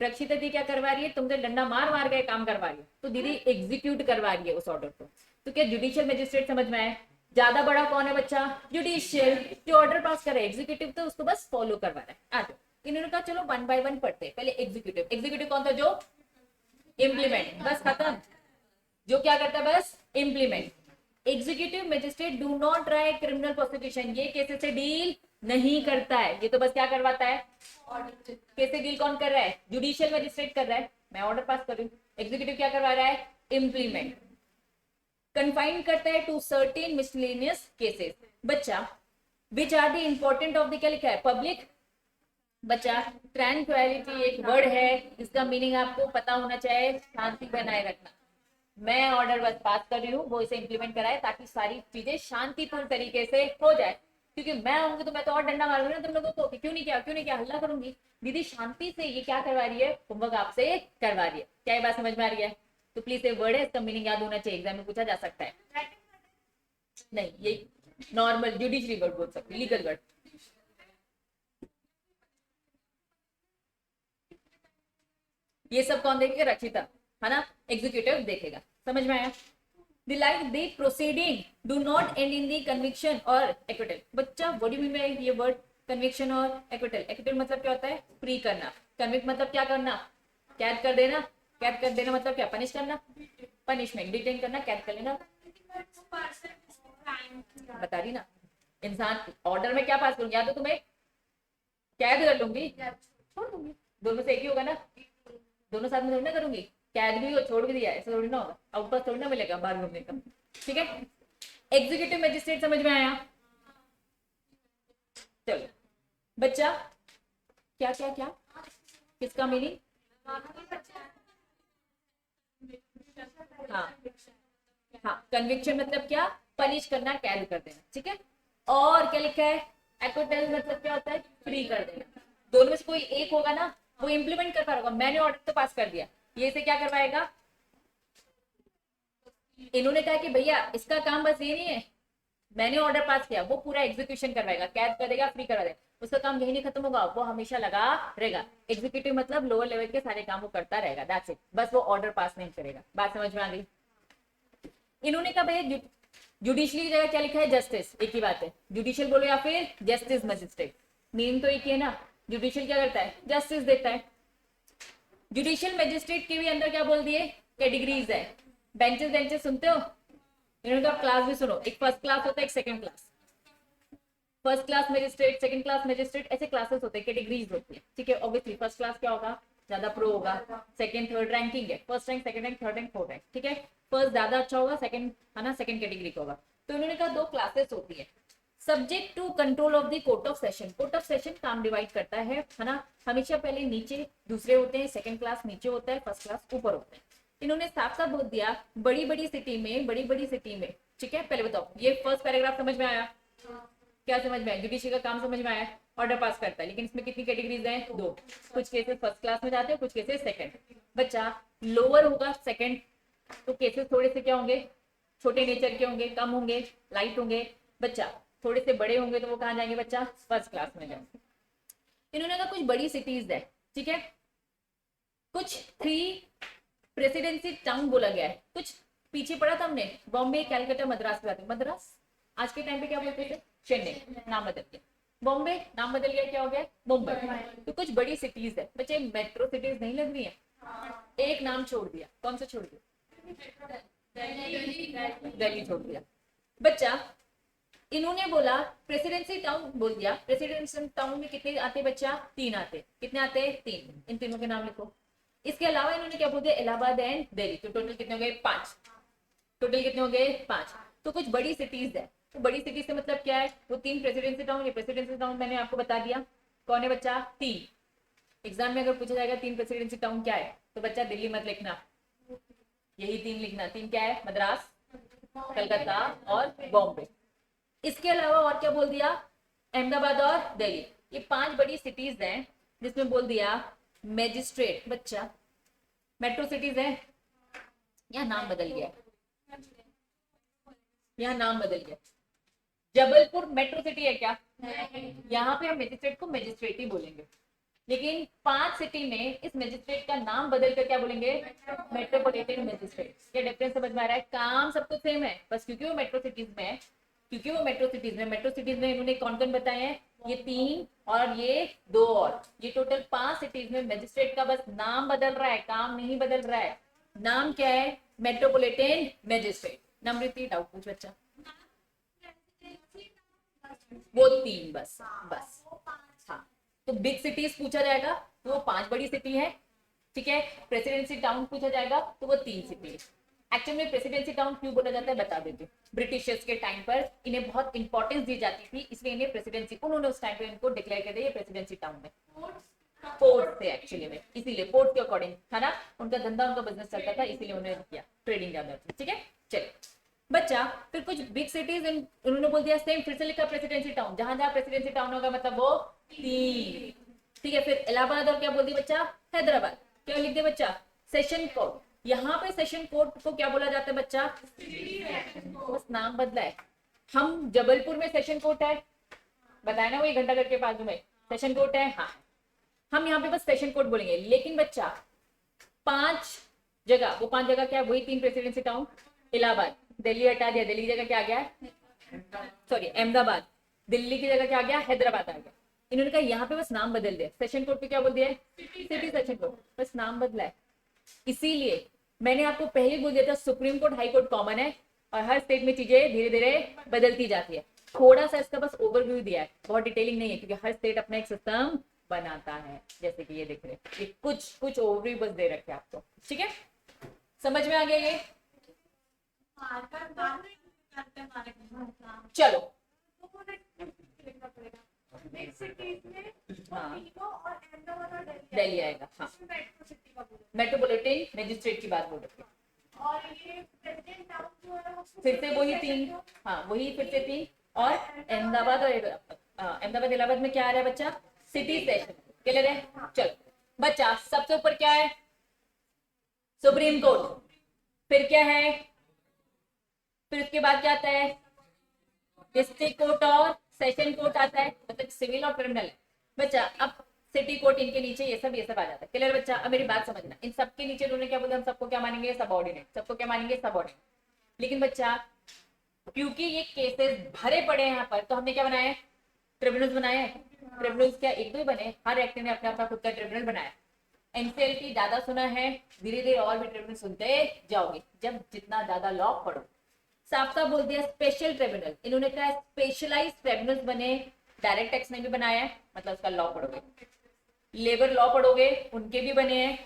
रक्षिता दी क्या करवा रही है? तुमसे डंडा मार मार के काम करवा रही है, तो दीदी एग्जीक्यूट करवा रही है उस ऑर्डर को। तो क्या जुडिशियल मजिस्ट्रेट समझ में आए? ज्यादा बड़ा कौन है बच्चा? जुडिशियल। जो ऑर्डर पास करे एग्जीक्यूटिव, तो उसको बस फॉलो करवा रहा है। आ जाओ, इन्होंने कहा चलो 1 बाय 1 पढ़ते हैं। पहले एग्जीक्यूटिव। एग्जीक्यूटिव कौन था? जो इम्प्लीमेंट, बस खत्म। जो क्या करता है? बस implement. Executive magistrate do not try criminal prosecution, ये केसेस से डील नहीं करता है, ये तो बस क्या करवाता है? केस से डील कौन कर रहा है? जुडिशियल मजिस्ट्रेट कर रहा है, मैं ऑर्डर पास कर रही हूँ। एग्जीक्यूटिव क्या करवा रहा है? इम्प्लीमेंट। कन्फाइन करता है टू सर्टेन मिसलेनियस केसेस। बच्चा which are the important of the, क्या लिखा है? पब्लिक। बच्चा ट्रैंक्विलिटी एक वर्ड है, इसका मीनिंग आपको पता होना चाहिए, शांति बनाए रखना। मैं ऑर्डर बस पास कर रही हूँ, वो इसे इंप्लीमेंट कराए ताकि सारी चीजें शांतिपूर्ण तरीके से हो जाए। क्योंकि मैं होंगी तो मैं तो और डंडा मारूंगी ना तुम लोगों को, क्यों नहीं किया, हल्ला करूंगी। दीदी शांति से ये क्या करवा रही है? होमवर्क आपसे करवा रही है। क्या ये बात समझ में आ रही है? तो प्लीज ये वर्ड है, इसका मीनिंग याद होना चाहिए, एग्जाम में पूछा जा सकता है। नहीं, ये नॉर्मल जुडिशरी वर्ड बोल सकते, लीगल वर्ड। ये सब कौन देखेगा? रक्षिता, है ना? एग्जीक्यूटिव देखेगा। समझ में आया? The like the proceeding do not end in the conviction or acquittal. बच्चा what do you mean by ये word conviction और acquittal? acquittal मतलब क्या होता है? फ्री करना। convict मतलब क्या करना? कैद कर देना। कैद कर देना मतलब क्या? पनिश करना, पनिशमेंट। डिटेन करना, कैद कर लेना। बता रही ना, इंसान ऑर्डर में क्या पास करूंगी? या तो तुम्हें कैद कर लूंगी, छोड़ दूंगी, दोनों से एक ही होगा ना, दोनों साथ में थोड़ी ना करूंगी। कैद भी और छोड़ भी दिया, ऐसा थोड़ी ना होगा, आउट पास थोड़ी ना मिलेगा बाहर घूमने का। ठीक है, एग्जीक्यूटिव मजिस्ट्रेट समझ में आया? चलो बच्चा, क्या क्या क्या किसका मीनिंग? हाँ हाँ, कन्विक्शन मतलब क्या? पनिश करना, कैद कर देना। ठीक है, और क्या लिखा है? एक्विटल मतलब क्या होता है? फ्री कर देना। दोनों में से कोई एक होगा ना, वो इम्प्लीमेंट कर पा रहा होगा। मैंने ऑर्डर तो पास कर दिया, ये से क्या करवाएगा? इन्होंने कहा कि भैया इसका काम बस ये नहीं है, मैंने ऑर्डर पास किया, वो पूरा एग्जीक्यूशन करवाएगा, कैद कर देगा, फ्री करवा देगा। उसका काम यही नहीं खत्म होगा, वो हमेशा लगा रहेगा। एग्जीक्यूटिव मतलब लोअर लेवल के सारे काम वो करता रहेगा, दैट्स इट। बस वो ऑर्डर पास नहीं करेगा। बात समझ में आ गई? इन्होंने कहा भैया जुडिशली की जगह क्या लिखा है? जस्टिस। एक ही बात है, जुडिशियल बोलो या फिर जस्टिस मजिस्ट्रेट, मीनिंग तो एक ही है ना। जुडिशियल क्या करता है? जस्टिस देता है। जुडिशियल मजिस्ट्रेट के भी अंदर क्या बोल दिए? कैटेगरीज है। बेंचेस बेंचेस सुनते हो? इन्होंने कहा क्लास भी सुनो, एक फर्स्ट क्लास होता है, एक second class. First class magistrate, second class magistrate, ऐसे क्लासेस होते हैं, कैटेगरीज होती है, ठीक है। ऑब्वियसली फर्स्ट क्लास क्या होगा, ज्यादा प्रो होगा, सेकंड थर्ड रैंकिंग है, first rank second rank third rank fourth rank, ठीक है। फर्स्ट ज्यादा अच्छा होगा, सेकंड है ना सेकंड कैटेगरी का होगा। तो इन्होंने कहा दो क्लासेस होती है, subject to control of the court of session. Court of session काम डिवाइड करता है ना, हमेशा पहले नीचे दूसरे होते हैं, सेकंड क्लास नीचे होता है, फर्स्ट क्लास ऊपर होता है। इन्होंने साफ साफ बोल दिया बड़ी बड़ी सिटी में, ठीक है। पहले बताओ ये फर्स्ट पैराग्राफ समझ में आया, क्या समझ में आया, जुडिशरी का काम समझ में आया, ऑर्डर पास करता है, लेकिन इसमें कितनी कैटेगरीज हैं, दो। कुछ केसेस फर्स्ट क्लास में जाते हैं, कुछ केसेस सेकंड। बच्चा लोअर होगा सेकंड, तो केसेस थोड़े से क्या होंगे, छोटे नेचर के होंगे, कम होंगे, लाइट होंगे। बच्चा थोड़े से बड़े होंगे तो वो कहाँ जाएंगे बच्चा, फर्स्ट क्लास में जाएंगे। इन्होंने कहा कुछ बड़ी सिटीज है, ठीक है, कुछ 3 प्रेसिडेंसी टाउन बोला गया है। कुछ पीछे पढ़ा था हमने, बॉम्बे कैलकाटा मद्रास पे आते, मद्रास आज के टाइम पे क्या बोलते थे, चेन्नई, नाम बदल गया, बॉम्बे नाम बदल गया, क्या हो गया, मुंबई। तो कुछ बड़ी सिटीज है बच्चे, मेट्रो सिटीज नहीं लग रही है, एक नाम छोड़ दिया, कौन सा छोड़ दिया, दिल्ली छोड़ दिया। बच्चा इन्होंने बोला प्रेसिडेंसी टाउन बोल दिया, प्रेसिडेंसी टाउन में कितने आते बच्चा, 3 आते, कितने आते, 3, इन तीनों के नाम लिखो। इसके अलावा इन्होंने क्या बोल दिया, इलाहाबाद एंड दिल्ली, तो टोटल कितने हो गए, 5, टोटल कितने हो गए, 5। तो कुछ बड़ी सिटीज है, तो बड़ी सिटी से मतलब क्या है, वो 3 प्रेसिडेंसी टाउन, ये प्रेसिडेंसी टाउन मैंने आपको बता दिया, कौन है बच्चा, 3। एग्जाम में अगर पूछा जाएगा 3 प्रेसिडेंसी टाउन क्या है, तो बच्चा दिल्ली मत लिखना, यही 3 लिखना। 3 क्या है, मद्रास, कलकत्ता और बॉम्बे। इसके अलावा और क्या बोल दिया, अहमदाबाद और दिल्ली, ये 5 बड़ी सिटीज हैं जिसमें बोल दिया मैजिस्ट्रेट। बच्चा मेट्रो सिटीज है, यहाँ नाम बदल गया, यहाँ नाम बदल गया, जबलपुर मेट्रो सिटी है क्या, यहाँ पे हम मैजिस्ट्रेट को मैजिस्ट्रेट ही बोलेंगे, लेकिन 5 सिटी में इस मैजिस्ट्रेट का नाम बदल कर क्या बोलेंगे, मेट्रोपॉलिटन मैजिस्ट्रेट। क्या डिफरेंस समझ में आ रहा है, काम सब कुछ सेम है, बस क्योंकि वो मेट्रो सिटीज में है, मेट्रो सिटीज में इन्होंने कौन कौन बताए हैं, ये 3 और ये 2 और ये टोटल 5 सिटीज में मैजिस्ट्रेट का बस नाम बदल रहा है, काम नहीं बदल रहा है। नाम क्या है, मेट्रोपॉलिटन मैजिस्ट्रेट। नंबर 3 डाउट पूछ बच्चा, वो 3 बस, बस हाँ। तो बिग सिटीज पूछा जाएगा तो वो 5 बड़ी सिटी है, ठीक है। प्रेसिडेंसी टाउन पूछा जाएगा तो वो 3 सिटी है। एक्चुअल में प्रेसिडेंसी टाउन क्यों बोला जाता है बता देती हूँ। ब्रिटिशर्स के टाइम पर इन्हें बहुत इंपॉर्टेंस दी जाती थी, इसलिए इन्हें प्रेसिडेंसी, उन्होंने उस टाइम पे इनको डिक्लेयर कर दिया ये प्रेसिडेंसी टाउन में, पोर्ट थे एक्चुअली में, इसीलिए पोर्ट के अकॉर्डिंग था ना, उनका धंधा उनका बिजनेस चलता था, इसीलिए उन्होंने किया, ट्रेडिंग ज्यादा थी, ठीक है। चलिए बच्चा, फिर कुछ बिग सिटीज उन्होंने बोल दिया, सेम फिर से लिखा प्रेसिडेंसी टाउन, जहां जहां प्रेसिडेंसी टाउन होगा मतलब वो 3, ठीक है। फिर इलाहाबाद और क्या बोल दिया बच्चा, हैदराबाद। क्या लिख दिया बच्चा, सेशन कोर्ट। यहाँ पे सेशन कोर्ट को क्या बोला जाता है बच्चा, बस नाम बदला है। हम जबलपुर में सेशन कोर्ट है, बताया ना वही घंटाघर के बाजू में सेशन कोर्ट है, हाँ हम यहाँ पे बस सेशन कोर्ट बोलेंगे। लेकिन बच्चा 5 जगह, वो 5 जगह क्या है, वही 3 प्रेसिडेंसी टाउन, इलाहाबाद, दिल्ली हटा दिया, दिल्ली की जगह क्या आ गया, सॉरी अहमदाबाद, दिल्ली की जगह क्या आ गया, हैदराबाद आ गया। इन्होंने कहा यहाँ पे बस नाम बदल दिया, सेशन कोर्ट पे क्या बोल दिया, सिटी सेशन कोर्ट, बस नाम बदला है। इसीलिए मैंने आपको पहले बोल दिया था supreme court high court common है और हर स्टेट में चीजें धीरे धीरे बदलती जाती है। थोड़ा सा इसका बस ओवरव्यू दिया है, बहुत डिटेलिंग नहीं है, क्योंकि हर स्टेट अपना एक सिस्टम बनाता है, जैसे कि ये दिख रहे हैं, ये कुछ ओवरव्यू बस दे रखे आपको, ठीक है। समझ में आ गया ये, चलो दिल्ली आएगा, हाँ मेट्रोपॉलिटन मैजिस्ट्रेट की बात बोल रही है, फिर से वही 3, हाँ वही फिर से 3, और अहमदाबाद और अहमदाबाद इलाहाबाद में क्या आ रहा है बच्चा, सिटी सेशन, क्लियर है। चलो बच्चा, सबसे ऊपर क्या है, सुप्रीम कोर्ट, फिर क्या है, फिर उसके बाद क्या आता है, डिस्ट्रिक्ट कोर्ट और सेशन कोर्ट आता है, मतलब सिविल और क्रिमिनल है बच्चा। अब सिटी कोर्ट इनके नीचे ये सब आ जाता है, क्लियर बच्चा। अब मेरी बात समझना, इन सबके नीचे उन्होंने क्या बोला, हम सबको क्या मानेंगे, सबऑर्डिनेट, सबको क्या मानेंगे, सबऑर्डिनेट। लेकिन बच्चा क्योंकि ये केसेस भरे पड़े हैं यहाँ पर, तो हमने क्या बनाया, ट्रिब्यूनल्स बनाए। ट्रिब्यूनल्स क्या 1-2 ही बने, हर एक्ट ने अपना अपना खुद का ट्रिब्यूनल बनाया। एनसीएलटी ज्यादा सुना है, धीरे धीरे और भी ट्रिब्यूनल सुनते जाओगे, जब जितना ज्यादा लॉ पढ़ो साफ साफ बोल दिया स्पेशल ट्रिब्यूनल, इन्होंने कहा स्पेशलाइज ट्रिब्यूनल्स बने। डायरेक्ट टैक्स में भी बनाया है, मतलब उसका लॉ पढ़ोगे, लेबर लॉ पढ़ोगे उनके भी बने हैं,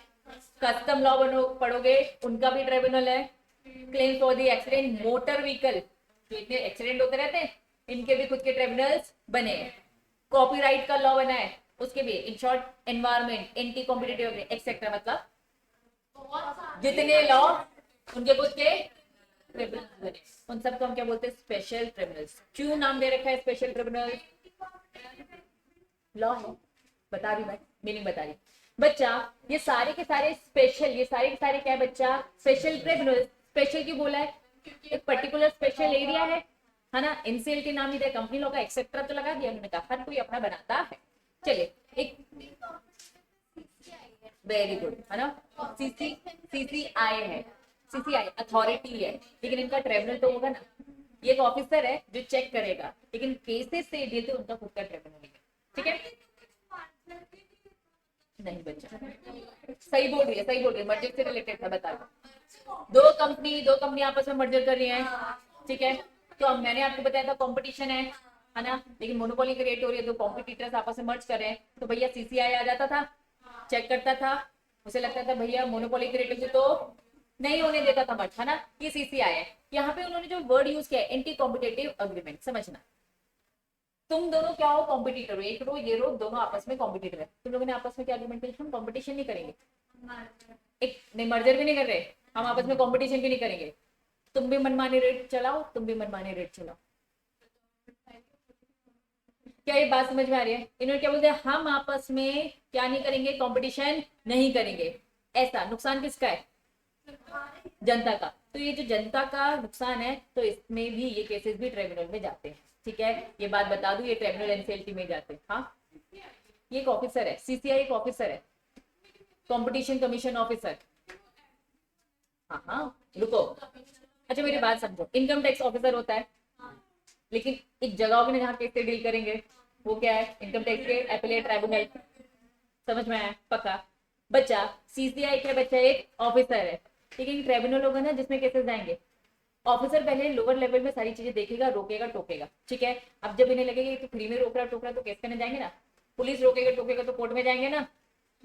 कस्टम लॉ पढ़ोगे उनका भी ट्रिब्यूनल है, claim for the accident motor vehicle, जो इतने एक्सीडेंट होते रहते हैं इनके भी खुद के ट्रिब्यूनल्स बने हैं, कॉपीराइट का लॉ बना है उसके भी, in short environment, anti competitive etcetera, मतलब बहुत सारे जितने लॉ उनके खुद के ट्रिब्यूनल्स बने, उन सबको हम क्या बोलते हैं स्पेशल ट्रिब्यूनल्स। क्यों नाम दे रखा है स्पेशल ट्रिब्यूनल? लॉ है, बता रही मैं, मीनिंग बता रही बच्चा। ये सारे के सारे स्पेशल, ये सारे के सारे क्या है बच्चा? Special tribunal. स्पेशल क्यों बोला है? एक पर्टिकुलर स्पेशल एरिया है ना, एनसीएलटी नाम नहीं दिया, कंपनी लोग का एक्सेट्रा तो लगा दिया, उन्होंने कहा हर कोई अपना बनाता है। चलिए एक, वेरी गुड, है ना, सीसीआई है, सीसीआई अथॉरिटी है, लेकिन इनका ट्रिब्यूनल तो होगा ना, ये एक ऑफिसर है जो चेक करेगा, लेकिन केसेस से डील तो उनका खुद का ट्रिब्यूनल है, ठीक है? नहीं बच्चा, सही बोल रही है, सही बोल रही है, मर्जर से रिलेटेड था, बताओ। दो कंपनी आपस में मर्जर कर रही है, ठीक है, तो अब मैंने आपको बताया था कंपटीशन है ना, लेकिन मोनोपोली क्रिएट हो रही है, तो कॉम्पिटिटर्स आपस में मर्ज कर रहे हैं, तो भैया सीसीआई आ जाता था, चेक करता था, उसे लगता था भैया मोनोपोली क्रिएट होगी तो नहीं होने देता था मर्ज, है ना, ये सीसीआई है। यहाँ पे उन्होंने जो वर्ड यूज किया है एंटी कॉम्पिटेटिव अग्रीमेंट, समझना, तुम दोनों क्या हो? कॉम्पिटिटर हो, एक रो ये रो, दोनों आपस में कॉम्पिटिटर है, तुम लोगों ने आपस में क्या अग्रीमेंट किया? हम कॉम्पिटिशन नहीं करेंगे, एक नहीं मर्जर भी नहीं कर रहे, हम आपस में कॉम्पिटिशन भी नहीं करेंगे, तुम भी मनमानी रेट चलाओ, तुम भी मनमानी रेट चलाओ। क्या ये बात समझ में आ रही है? इन्होंने क्या बोलते हैं, हम आपस में क्या नहीं करेंगे? कंपटीशन नहीं करेंगे। ऐसा नुकसान किसका है? जनता का। तो ये जो जनता का नुकसान है, तो इसमें भी ये केसेस भी ट्रिब्यूनल में जाते हैं, ठीक है, ये बात बता दूं, ये ट्रिब्यूनल एनसीएलटी में जाते हैं। हाँ, ये एक ऑफिसर है, सीसीआई एक ऑफिसर है, कंपटीशन कमीशन ऑफिसर। हाँ रुको, अच्छा मेरी बात समझो, इनकम टैक्स ऑफिसर होता है, लेकिन एक जगह होगी ना जहाँ केस से डील करेंगे, वो क्या है? इनकम टैक्स के एपेलेट ट्राइब्यूनल। समझ में आया? पक्का बच्चा। सीसीआई क्या बच्चा? एक ऑफिसर है, लेकिन ट्राइब्यूनल होगा ना जिसमें केसेस जाएंगे, ऑफिसर पहले लोअर लेवल में सारी चीजें देखेगा, रोकेगा टोकेगा, ठीक है। अब जब इन्हें लगेगा कि फ्री में रोक रहा टोक रहा तो केस करने जाएंगे ना, पुलिस रोकेगा टोकेगा तो कोर्ट में जाएंगे ना,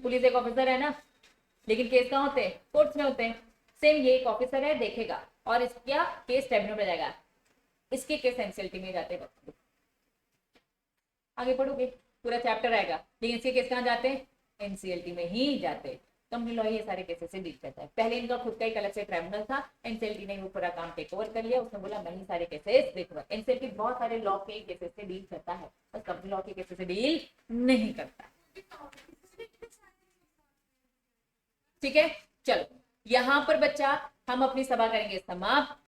पुलिस एक ऑफिसर है ना, लेकिन केस कहाँ होते हैं? कोर्ट्स में होते हैं। सेम ये एक ऑफिसर है, देखेगा, और इसका केस ट्रिब्यूनल में जाएगा, इसके केस एनसीएलटी में जाते हैं। आगे पढ़ोगे पूरा चैप्टर आएगा, लेकिन इसके केस कहाँ जाते हैं? एनसीएलटी में ही जाते हैं। कंपनी लॉ ये सारे केसेस से डील करता है। पहले इनका खुद का एक अलग से ट्रिब्यूनल था, एनसीएलटी ने वो पूरा काम टेक ओवर कर लिया, उसने बोला मैं ही सारे केसेस देखूंगा। एनसीएलटी बहुत सारे लॉ के केसेस से डील करता है, बस कंपनी लॉ के केसेस से डील नहीं करता, ठीक है। चलो यहाँ पर बच्चा हम अपनी सभा करेंगे समाप्त।